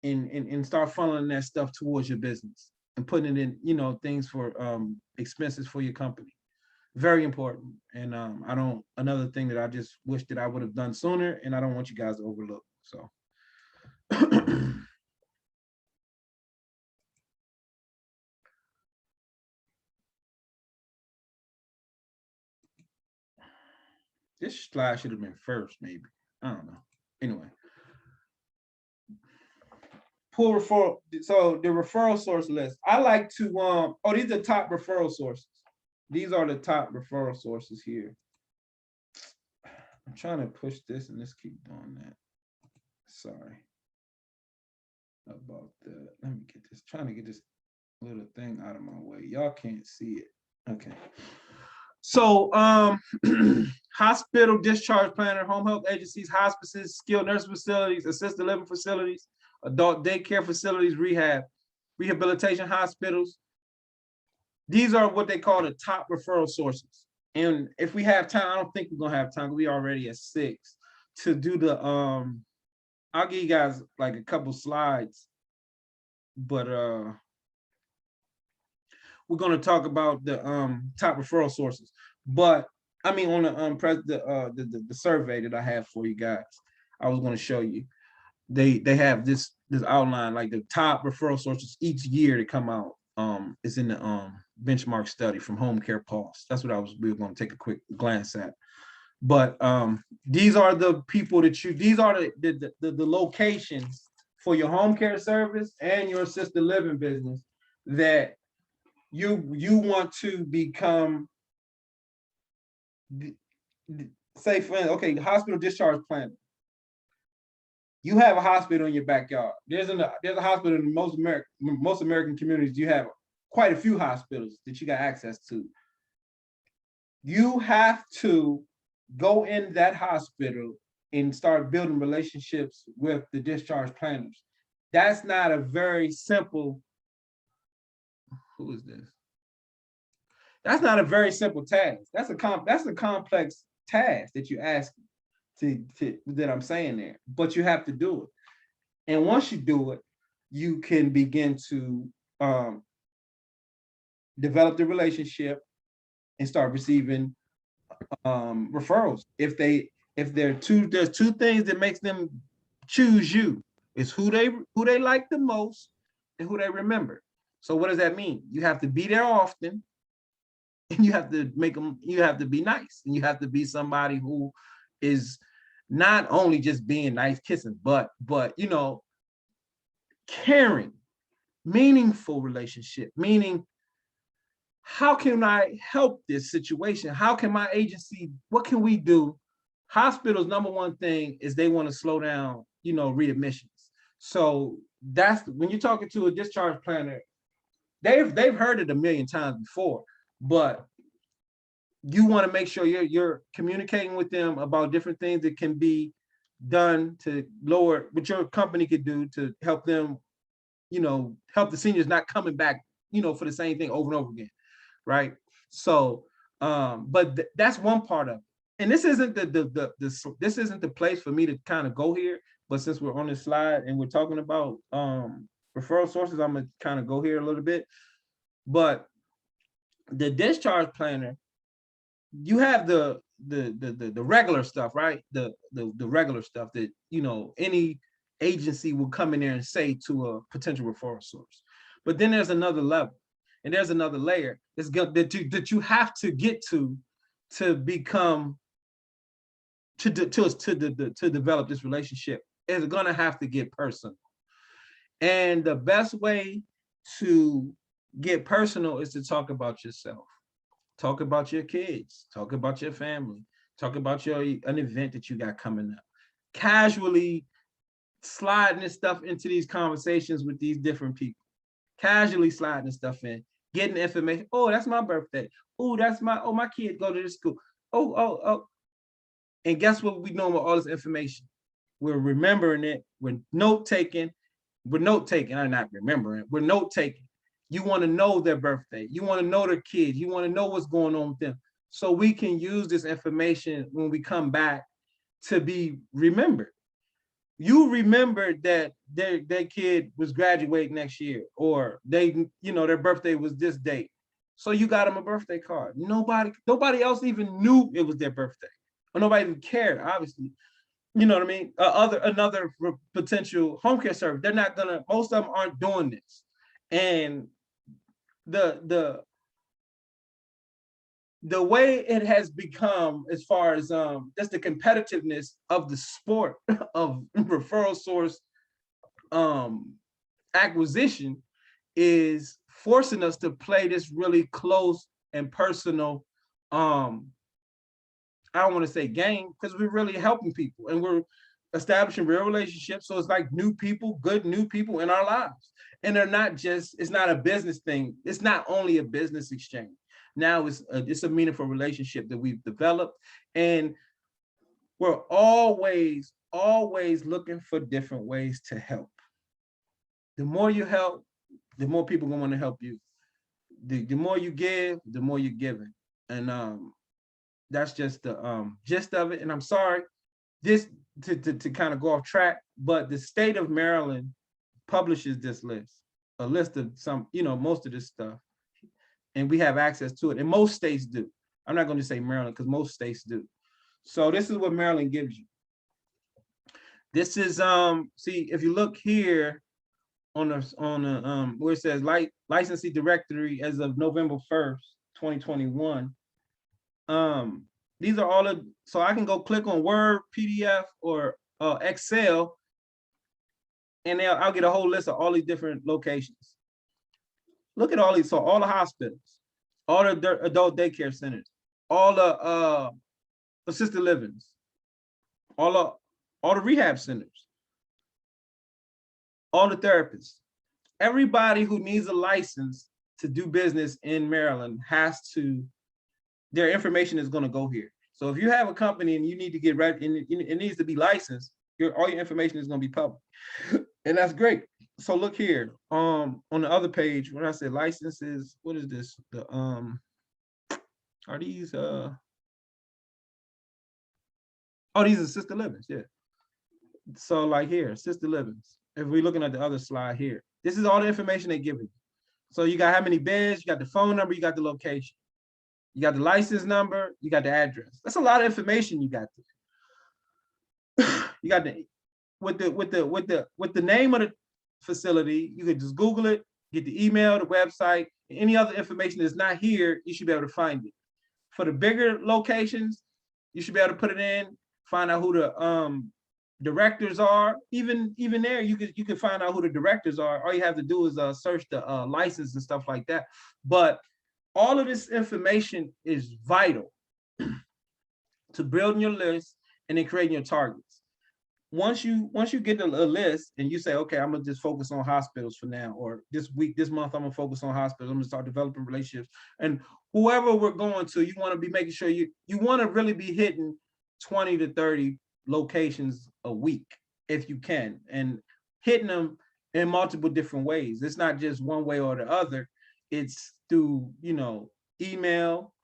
and start funneling that stuff towards your business and putting it in, you know, things for expenses for your company. Very important. And another thing that I just wish that I would have done sooner, and I don't want you guys to overlook. So this slide should have been first, maybe. I don't know. Anyway. Pull referral. So the referral source list. I like to these are top referral sources. These are the top referral sources here. I'm trying to push this and this keep doing that. Sorry about that. Let me get this, trying to get this little thing out of my way. Y'all can't see it. Okay. So hospital discharge planner, home health agencies, hospices, skilled nursing facilities, assisted living facilities, adult daycare facilities, rehabilitation hospitals. These are what they call the top referral sources. And if we have time, I don't think we're gonna have time. We already at 6 to do the I'll give you guys like a couple slides, but we're gonna talk about the top referral sources. But I mean, on the survey that I have for you guys, I was gonna show you. They have this outline, like the top referral sources each year to come out. Is in the benchmark study from Home Care Pulse. That's what we were going to take a quick glance at. But these are the people that these are the locations for your home care service and your assisted living business that you want to become. Say, for okay, the hospital discharge planner. You have a hospital in your backyard. There's a hospital in most American communities. You have quite a few hospitals that you got access to. You have to go in that hospital and start building relationships with the discharge planners. That's not a very simple. Who is this? That's not a very simple task. That's a complex task that you ask. That I'm saying there, but you have to do it. And once you do it, you can begin to develop the relationship and start receiving referrals. There's two things that makes them choose you. It's who they like the most and who they remember. So what does that mean? You have to be there often, and you have to make them, you have to be nice, and you have to be somebody who is not only just being nice, kissing, but you know, caring, meaningful relationship, meaning how can I help this situation? How can my agency, what can we do? Hospitals, number one thing is they want to slow down, you know, readmissions. So that's when you're talking to a discharge planner, they've heard it a million times before, but you want to make sure you're communicating with them about different things that can be done to lower what your company could do to help them, you know, help the seniors not coming back, you know, for the same thing over and over again, right? So, but that's one part of it. And this isn't this isn't the place for me to kind of go here, but since we're on this slide and we're talking about referral sources, I'm gonna kind of go here a little bit. But the discharge planner, you have the regular stuff, right? The regular stuff that, you know, any agency will come in there and say to a potential referral source. But then there's another level, and there's another layer that you have to get to become to develop this relationship. It's gonna have to get personal. And the best way to get personal is to talk about yourself. Talk about your kids, talk about your family, talk about an event that you got coming up. Casually sliding this stuff into these conversations with these different people. Casually sliding this stuff in, getting information. Oh, that's my birthday. Oh, that's my kid go to this school. Oh. And guess what we know with all this information? We're remembering it. We're note-taking. I'm not remembering. We're note-taking. You want to know their birthday. You want to know their kids. You want to know what's going on with them. So we can use this information when we come back to be remembered. You remembered that their kid was graduating next year, or they, you know, their birthday was this date. So you got them a birthday card. Nobody else even knew it was their birthday, or nobody even cared, obviously. You know what I mean? Another potential home care service. They're not gonna, most of them aren't doing this. And the way it has become, as far as just the competitiveness of the sport of referral source acquisition, is forcing us to play this really close and personal, I don't want to say game, because we're really helping people and we're establishing real relationships. So it's like new people, good new people in our lives. And they're not just, it's not a business thing. It's not only a business exchange. Now it's a meaningful relationship that we've developed. And we're always looking for different ways to help. The more you help, the more people are gonna want to help you. The more you give, the more you're giving. And that's just the gist of it. And I'm sorry, this to kind of go off track, but the state of Maryland publishes this list, a list of some, you know, most of this stuff, and we have access to it, and most states do. I'm not going to say Maryland because most states do. So this is what Maryland gives you. This is see, if you look here on the where it says licensee directory as of November 1st, 2021. These are all of, so I can go click on Word, PDF, or Excel, and I'll get a whole list of all these different locations. Look at all these. So all the hospitals, all the adult daycare centers, all the assisted livings, all the rehab centers, all the therapists, everybody who needs a license to do business in Maryland has to, their information is going to go here. So if you have a company and you need to get ready, and it needs to be licensed, all your information is going to be public. And that's great. So look here, on the other page, when I said licenses, what is this? The are these these are assisted livings, yeah. So like here, assisted livings. If we're looking at the other slide here, this is all the information they give you. So you got how many beds, you got the phone number, you got the location, you got the license number, you got the address. That's a lot of information you got there. You got with the name of the facility, you could just Google it, get the email, the website, any other information that's not here, you should be able to find it. For the bigger locations, you should be able to put it in, find out who the directors are. Even there, you can find out who the directors are. All you have to do is search the license and stuff like that. But all of this information is vital to building your list and then creating your targets. Once you get a list and you say, okay, I'm gonna just focus on hospitals for now, or this month I'm gonna focus on hospitals. I'm gonna start developing relationships, and whoever we're going to, you want to be making sure you want to really be hitting 20 to 30 locations a week if you can, and hitting them in multiple different ways. It's not just one way or the other. It's through, email,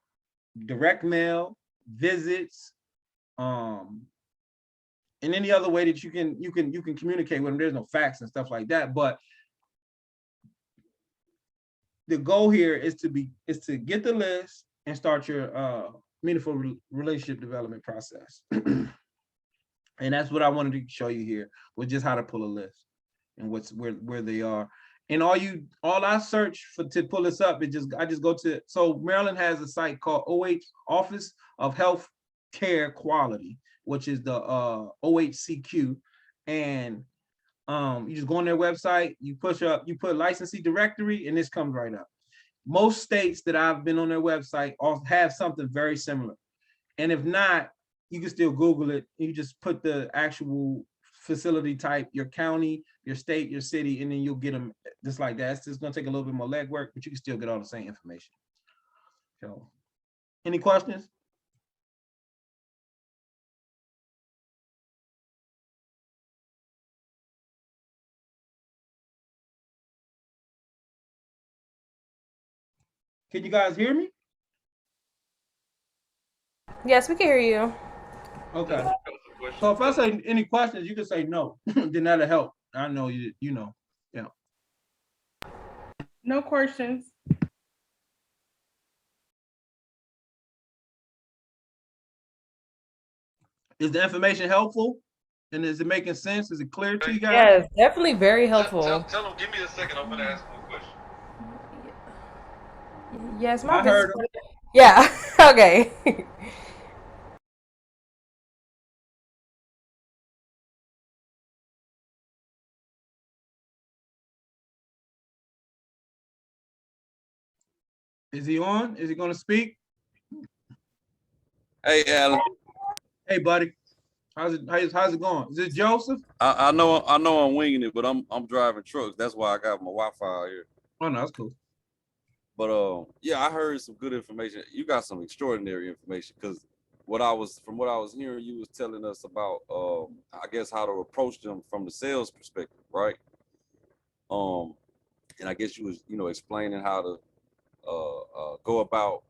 direct mail, visits, and any other way that you can communicate with them. There's no fax and stuff like that, but the goal here is to get the list and start your meaningful relationship development process. And that's what I wanted to show you here, was just how to pull a list and where they are. And all I search for to pull this up, I just go to, so Maryland has a site called OH, Office of Health Care Quality, which is the OHCQ, and you just go on their website, you put licensee directory, and this comes right up. Most states that I've been on their website all have something very similar, and if not, you can still Google it. You just put the actual facility type, your county, your state, your city, and then you'll get them just like that. It's just gonna take a little bit more legwork, but you can still get all the same information. So, any questions? Can you guys hear me? Yes, we can hear you. Okay. So if I say any questions, you can say no. Then that'll help. I know you know. Yeah. No questions. Is the information helpful? And is it making sense? Is it clear to you guys? Yes, definitely very helpful. Tell them, give me a second. I'm gonna ask them a question. Yes, I heard him. Yeah. Okay. Is he on? Is he going to speak? Hey, Alan. Hey, buddy. How's it going? Is it Joseph? I know I'm winging it, but I'm driving trucks. That's why I got my Wi-Fi out here. Oh no, that's cool. But yeah, I heard some good information. You got some extraordinary information, because from what I was hearing, you was telling us about I guess how to approach them from the sales perspective, right? And I guess you was explaining how to go about,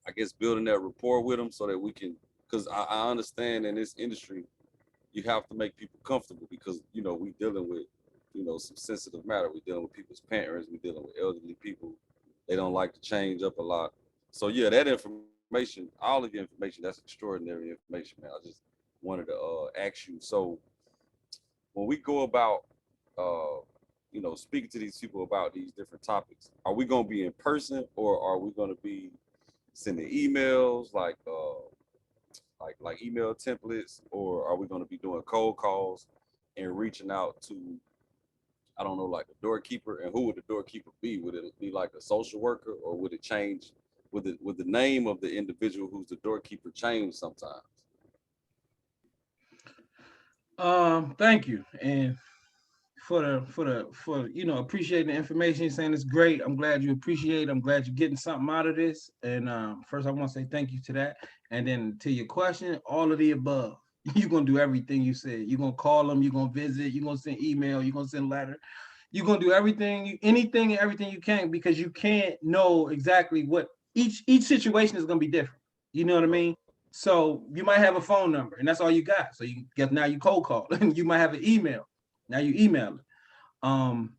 I guess, building that rapport with them so that we can, because I understand in this industry you have to make people comfortable, because we dealing with some sensitive matter. We dealing with people's parents. We dealing with elderly people. They don't like to change up a lot. So yeah, that information, all of the information, that's extraordinary information, man. I just wanted to ask you. So when we go about speaking to these people about these different topics, are we going to be in person, or are we going to be sending emails like email templates, or are we going to be doing cold calls and reaching out to, I don't know, like a doorkeeper? And who would the doorkeeper be? Would it be like a social worker, or would it change? Would the name of the individual who's the doorkeeper change sometimes? Thank you. And for appreciating the information. You're saying it's great. I'm glad you appreciate it. I'm glad you're getting something out of this. And first I want to say thank you to that. And then to your question, all of the above. You're gonna do everything you said. You're gonna call them, you're gonna visit, you're gonna send email, you're gonna send letter. You're gonna do anything and everything you can, because you can't know exactly what each situation is gonna be different. You know what I mean? So you might have a phone number and that's all you got. So you get, now you cold call. And you might have an email. Now you email it.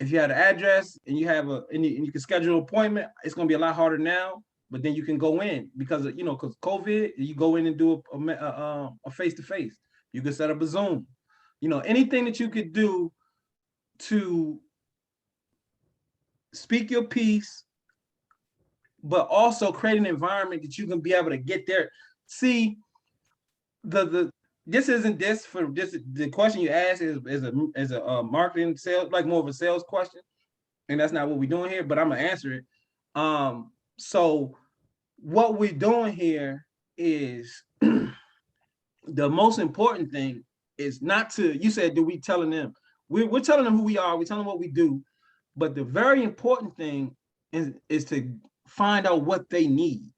If you had an address and you have and you can schedule an appointment, it's gonna be a lot harder now. But then you can go in because because COVID, you go in and do a face-to-face. You can set up a Zoom. You know, anything that you could do to speak your piece, but also create an environment that you can be able to get there. See, this isn't this for this. The question you asked is a marketing sales, like more of a sales question, and that's not what we're doing here. But I'm gonna answer it. So what we're doing here is the most important thing is not to. You said, do we telling them? We're telling them who we are. We're telling them what we do. But the very important thing is to find out what they need.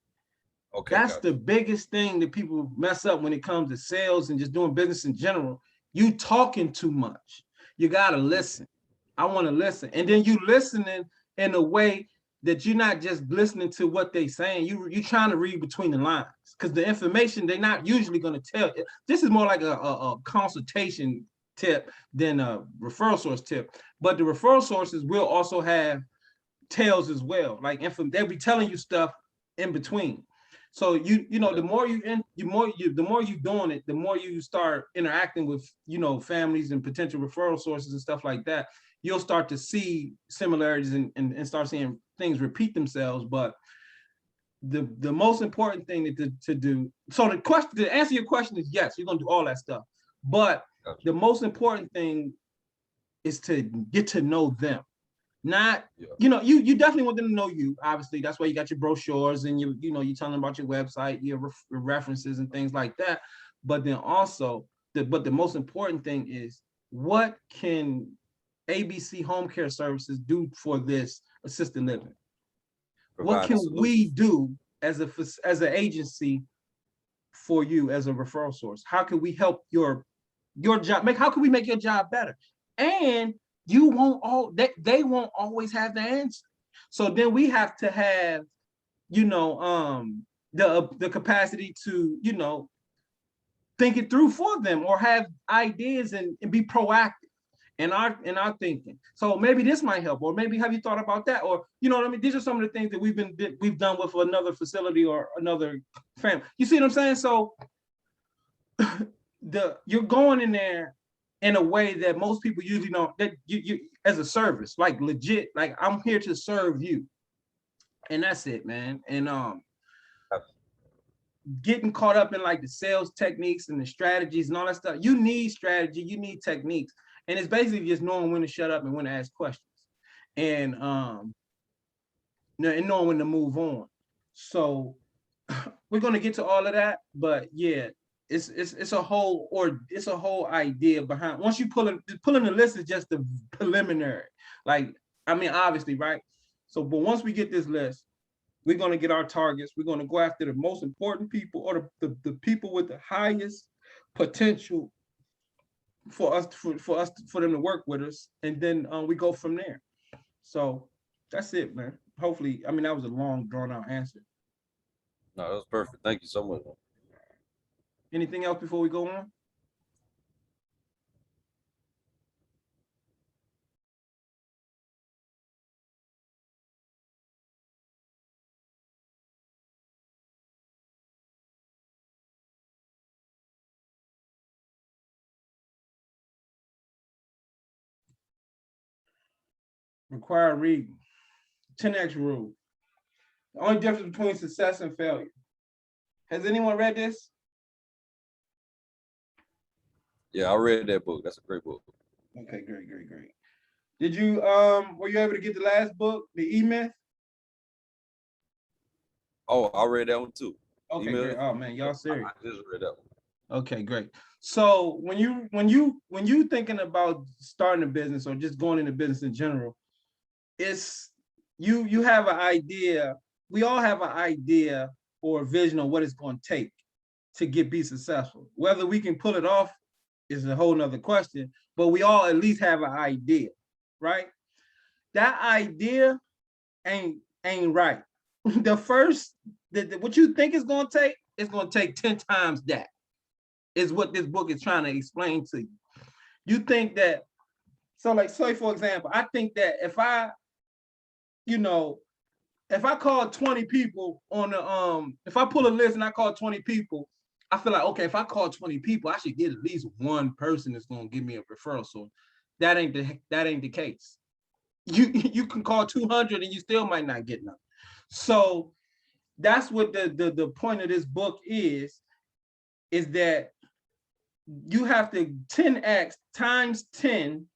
Okay. That's the biggest thing that people mess up when it comes to sales and just doing business in general. You talking too much. You gotta listen. I want to listen. And then you listening in a way that you're not just listening to what they saying. You trying to read between the lines, because the information they're not usually going to tell you. This is more like a consultation tip than a referral source tip. But the referral sources will also have tales as well. Like they'll be telling you stuff in between. So you know, the more you doing it, the more you start interacting with, you know, families and potential referral sources and stuff like that, you'll start to see similarities and start seeing things repeat themselves. But the most important thing to do, so the question, to answer your question is yes, you're gonna do all that stuff. But the most important thing is to get to know them. Not, you know, you definitely want them to know you. Obviously, that's why you got your brochures and you know, you tell them about your website, your references and things like that. But then also, the most important thing is, what can ABC Home Care Services do for this assisted living? What can we do as an agency for you as a referral source? How can we help your job? How can we make your job better? And you won't they won't always have the answer. So then we have to have, you know, the capacity to, you know, think it through for them, or have ideas and be proactive in our thinking. So maybe this might help, or maybe have you thought about that? Or, you know what I mean? These are some of the things that we've done with another facility or another family. You see what I'm saying? So you're going in there in a way that most people usually don't, that you as a service, like legit, like I'm here to serve you. And that's it, man. And getting caught up in like the sales techniques and the strategies and all that stuff. You need strategy, you need techniques. And it's basically just knowing when to shut up and when to ask questions. And knowing when to move on. So we're gonna get to all of that, but yeah, it's a whole idea behind. Once you pulling the list is just the preliminary. Like, I mean, obviously, right? So, but once we get this list, we're gonna get our targets. We're gonna go after the most important people, or the people with the highest potential for them to work with us, and then we go from there. So that's it, man. Hopefully, I mean, that was a long, drawn out answer. No, that was perfect. Thank you so much. Anything else before we go on? Required reading. 10X rule. The only difference between success and failure. Has anyone read this? Yeah, I read that book. That's a great book. Okay, great. Did you were you able to get the last book, The E-Myth? Oh, I read that one too. Okay, great. Oh man, y'all serious. I just read that one. Okay, great. So when you thinking about starting a business or just going into business in general, it's you have an idea. We all have an idea or a vision of what it's going to take to be successful. Whether we can pull it off is a whole nother question, but we all at least have an idea, right? That idea ain't right. What you think it's going to take, it's going to take 10 times that, is what this book is trying to explain to you. You think that, so like, say for example, I think that if I call 20 people on the, if I pull a list and I call 20 people I feel like, okay, if I call 20 people, I should get at least one person that's gonna give me a referral. So that ain't the case. You can call 200 and you still might not get none. So that's what the point of this book is that you have to 10x times 10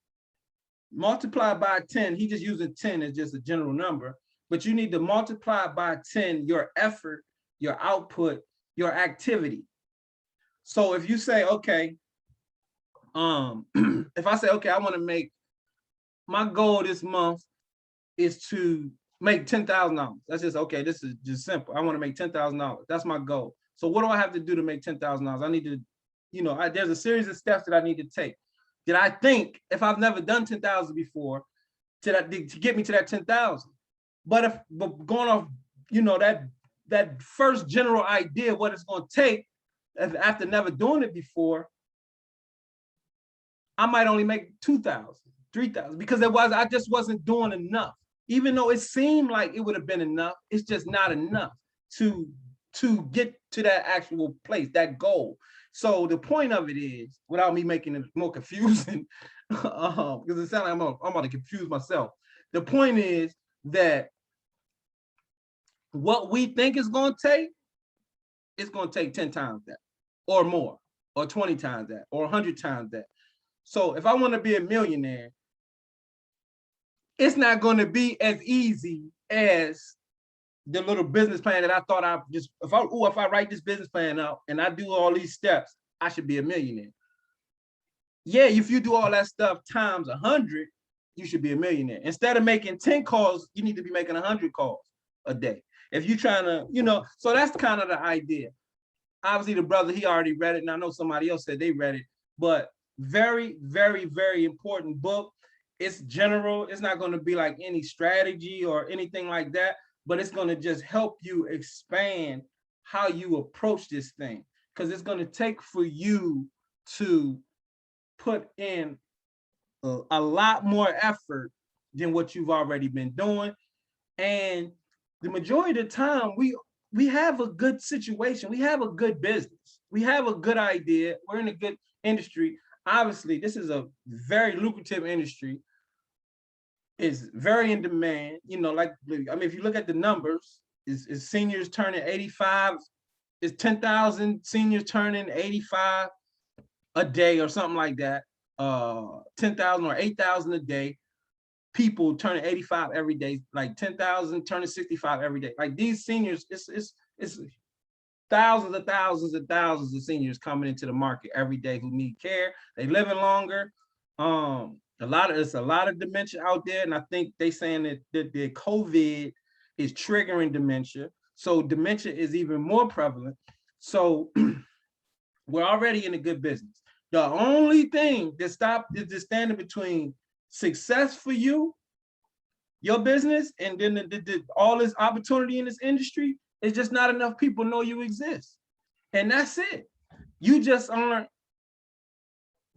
multiply by 10. He just using 10 as just a general number, but you need to multiply by 10 your effort, your output, your activity. So if you say, okay, if I say, okay, I want to make, my goal this month is to make $10,000. That's just, okay, this is just simple. I want to make $10,000. That's my goal. So what do I have to do to make $10,000? I need to, there's a series of steps that I need to take. Did I think, if I've never done 10,000 before, to get me to that 10,000? But going off, that first general idea of what it's going to take, after never doing it before, I might only make 2,000, 3,000, because I just wasn't doing enough. Even though it seemed like it would have been enough, it's just not enough to get to that actual place, that goal. So the point of it is, without me making it more confusing, because it sounds like I'm about to confuse myself. The point is that what we think is going to take, it's going to take 10 times that, or more, or 20 times that, or 100 times that. So if I want to be a millionaire, it's not going to be as easy as the little business plan that I thought I just, if I write this business plan out and I do all these steps, I should be a millionaire. Yeah, if you do all that stuff times 100, you should be a millionaire. Instead of making 10 calls, you need to be making 100 calls a day. If you're trying to, so that's kind of the idea. Obviously, the brother, he already read it, and I know somebody else said they read it, but very, very, very important book. It's general. It's not going to be like any strategy or anything like that, but it's going to just help you expand how you approach this thing, because it's going to take for you to put in a lot more effort than what you've already been doing. And the majority of the time, we have a good situation. We have a good business. We have a good idea. We're in a good industry. Obviously, this is a very lucrative industry. It's very in demand. If you look at the numbers, is seniors turning 85, is 10,000 seniors turning 85 a day or something like that. 10,000 or 8,000 a day. People turning 85 every day, like 10,000 turning 65 every day. Like these seniors, it's thousands and thousands and thousands of seniors coming into the market every day who need care. They living longer. It's a lot of dementia out there, and I think they saying that the COVID is triggering dementia. So dementia is even more prevalent. So we're already in a good business. The only thing that is standing between success for you, your business, and then all this opportunity in this industry is just not enough people know you exist. And that's it. You just aren't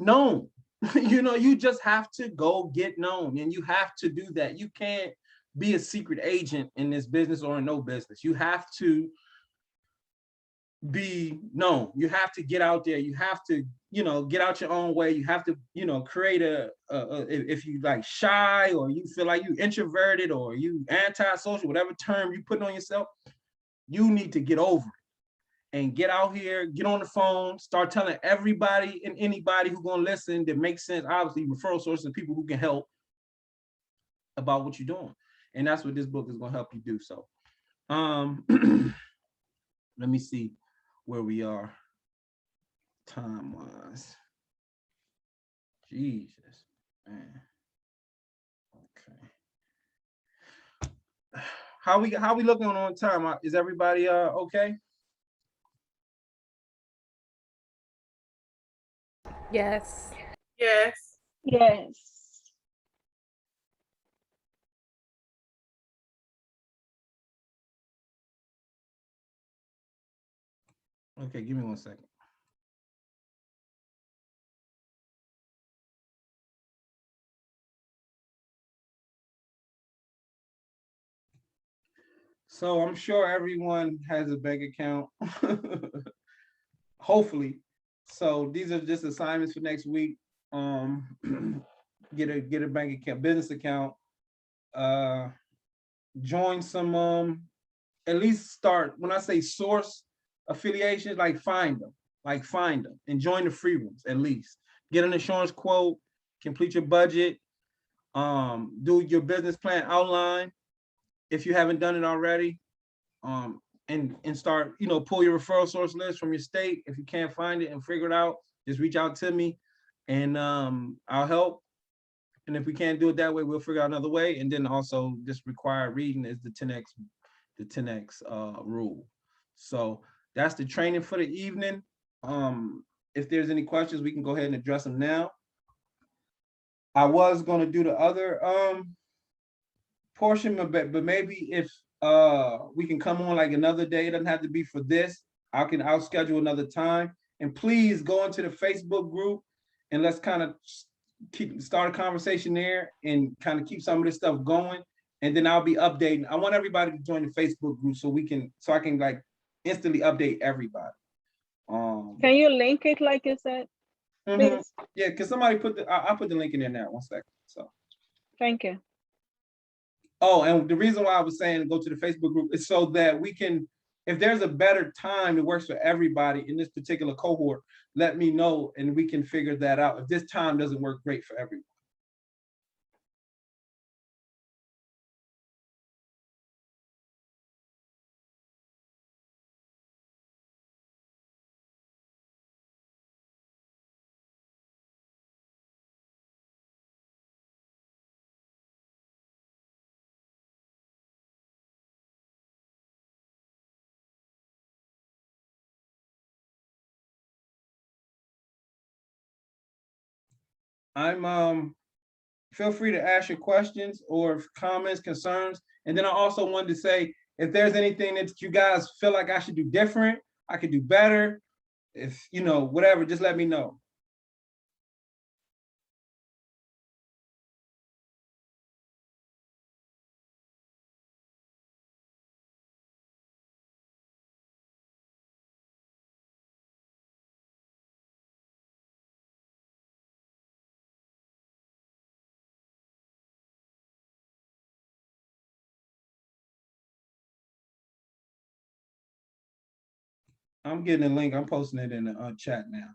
known. You just have to go get known, and you have to do that. You can't be a secret agent in this business or in no business. You have to be known. You have to get out there. You have to, get out your own way. You have to, create if you like shy, or you feel like you introverted, or you antisocial, whatever term you put on yourself, you need to get over it and get out here, get on the phone, start telling everybody and anybody who's going to listen that makes sense, obviously referral sources and people who can help about what you're doing. And that's what this book is going to help you do. So let me see where we are time-wise. Jesus, man. Okay. How we looking on time? Is everybody okay? Yes. Yes. Yes. Okay, give me 1 second. So I'm sure everyone has a bank account. hopefully. So these are just assignments for next week. Get a bank account, business account, join some, at least start, when I say source affiliations, like find them and join the free ones at least. Get an insurance quote, complete your budget, do your business plan outline if you haven't done it already, and start, pull your referral source list from your state. If you can't find it and figure it out, just reach out to me and I'll help. And if we can't do it that way, we'll figure out another way. And then also just required reading is the 10X rule. So that's the training for the evening. If there's any questions, we can go ahead and address them now. I was going to do the other portion, but maybe if we can come on like another day, it doesn't have to be for this. I'll schedule another time. And please go into the Facebook group and let's kind of start a conversation there and kind of keep some of this stuff going. And then I'll be updating. I want everybody to join the Facebook group so I can like instantly update everybody. Can you link it like you said, please? Yeah, because somebody I'll put the link in there now. 1 second. So thank you. Oh, and the reason why I was saying to go to the Facebook group is so that we can, if there's a better time that works for everybody in this particular cohort, let me know and we can figure that out. If this time doesn't work great for everyone. Feel free to ask your questions or comments, concerns. And then I also wanted to say, if there's anything that you guys feel like I should do different, I could do better, if, whatever, just let me know. I'm getting a link. I'm posting it in the chat now.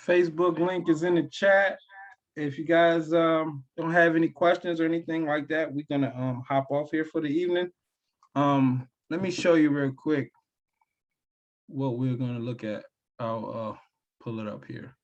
Facebook link is in the chat. If you guys don't have any questions or anything like that, we're gonna hop off here for the evening. Let me show you real quick what we're gonna look at. I'll pull it up here.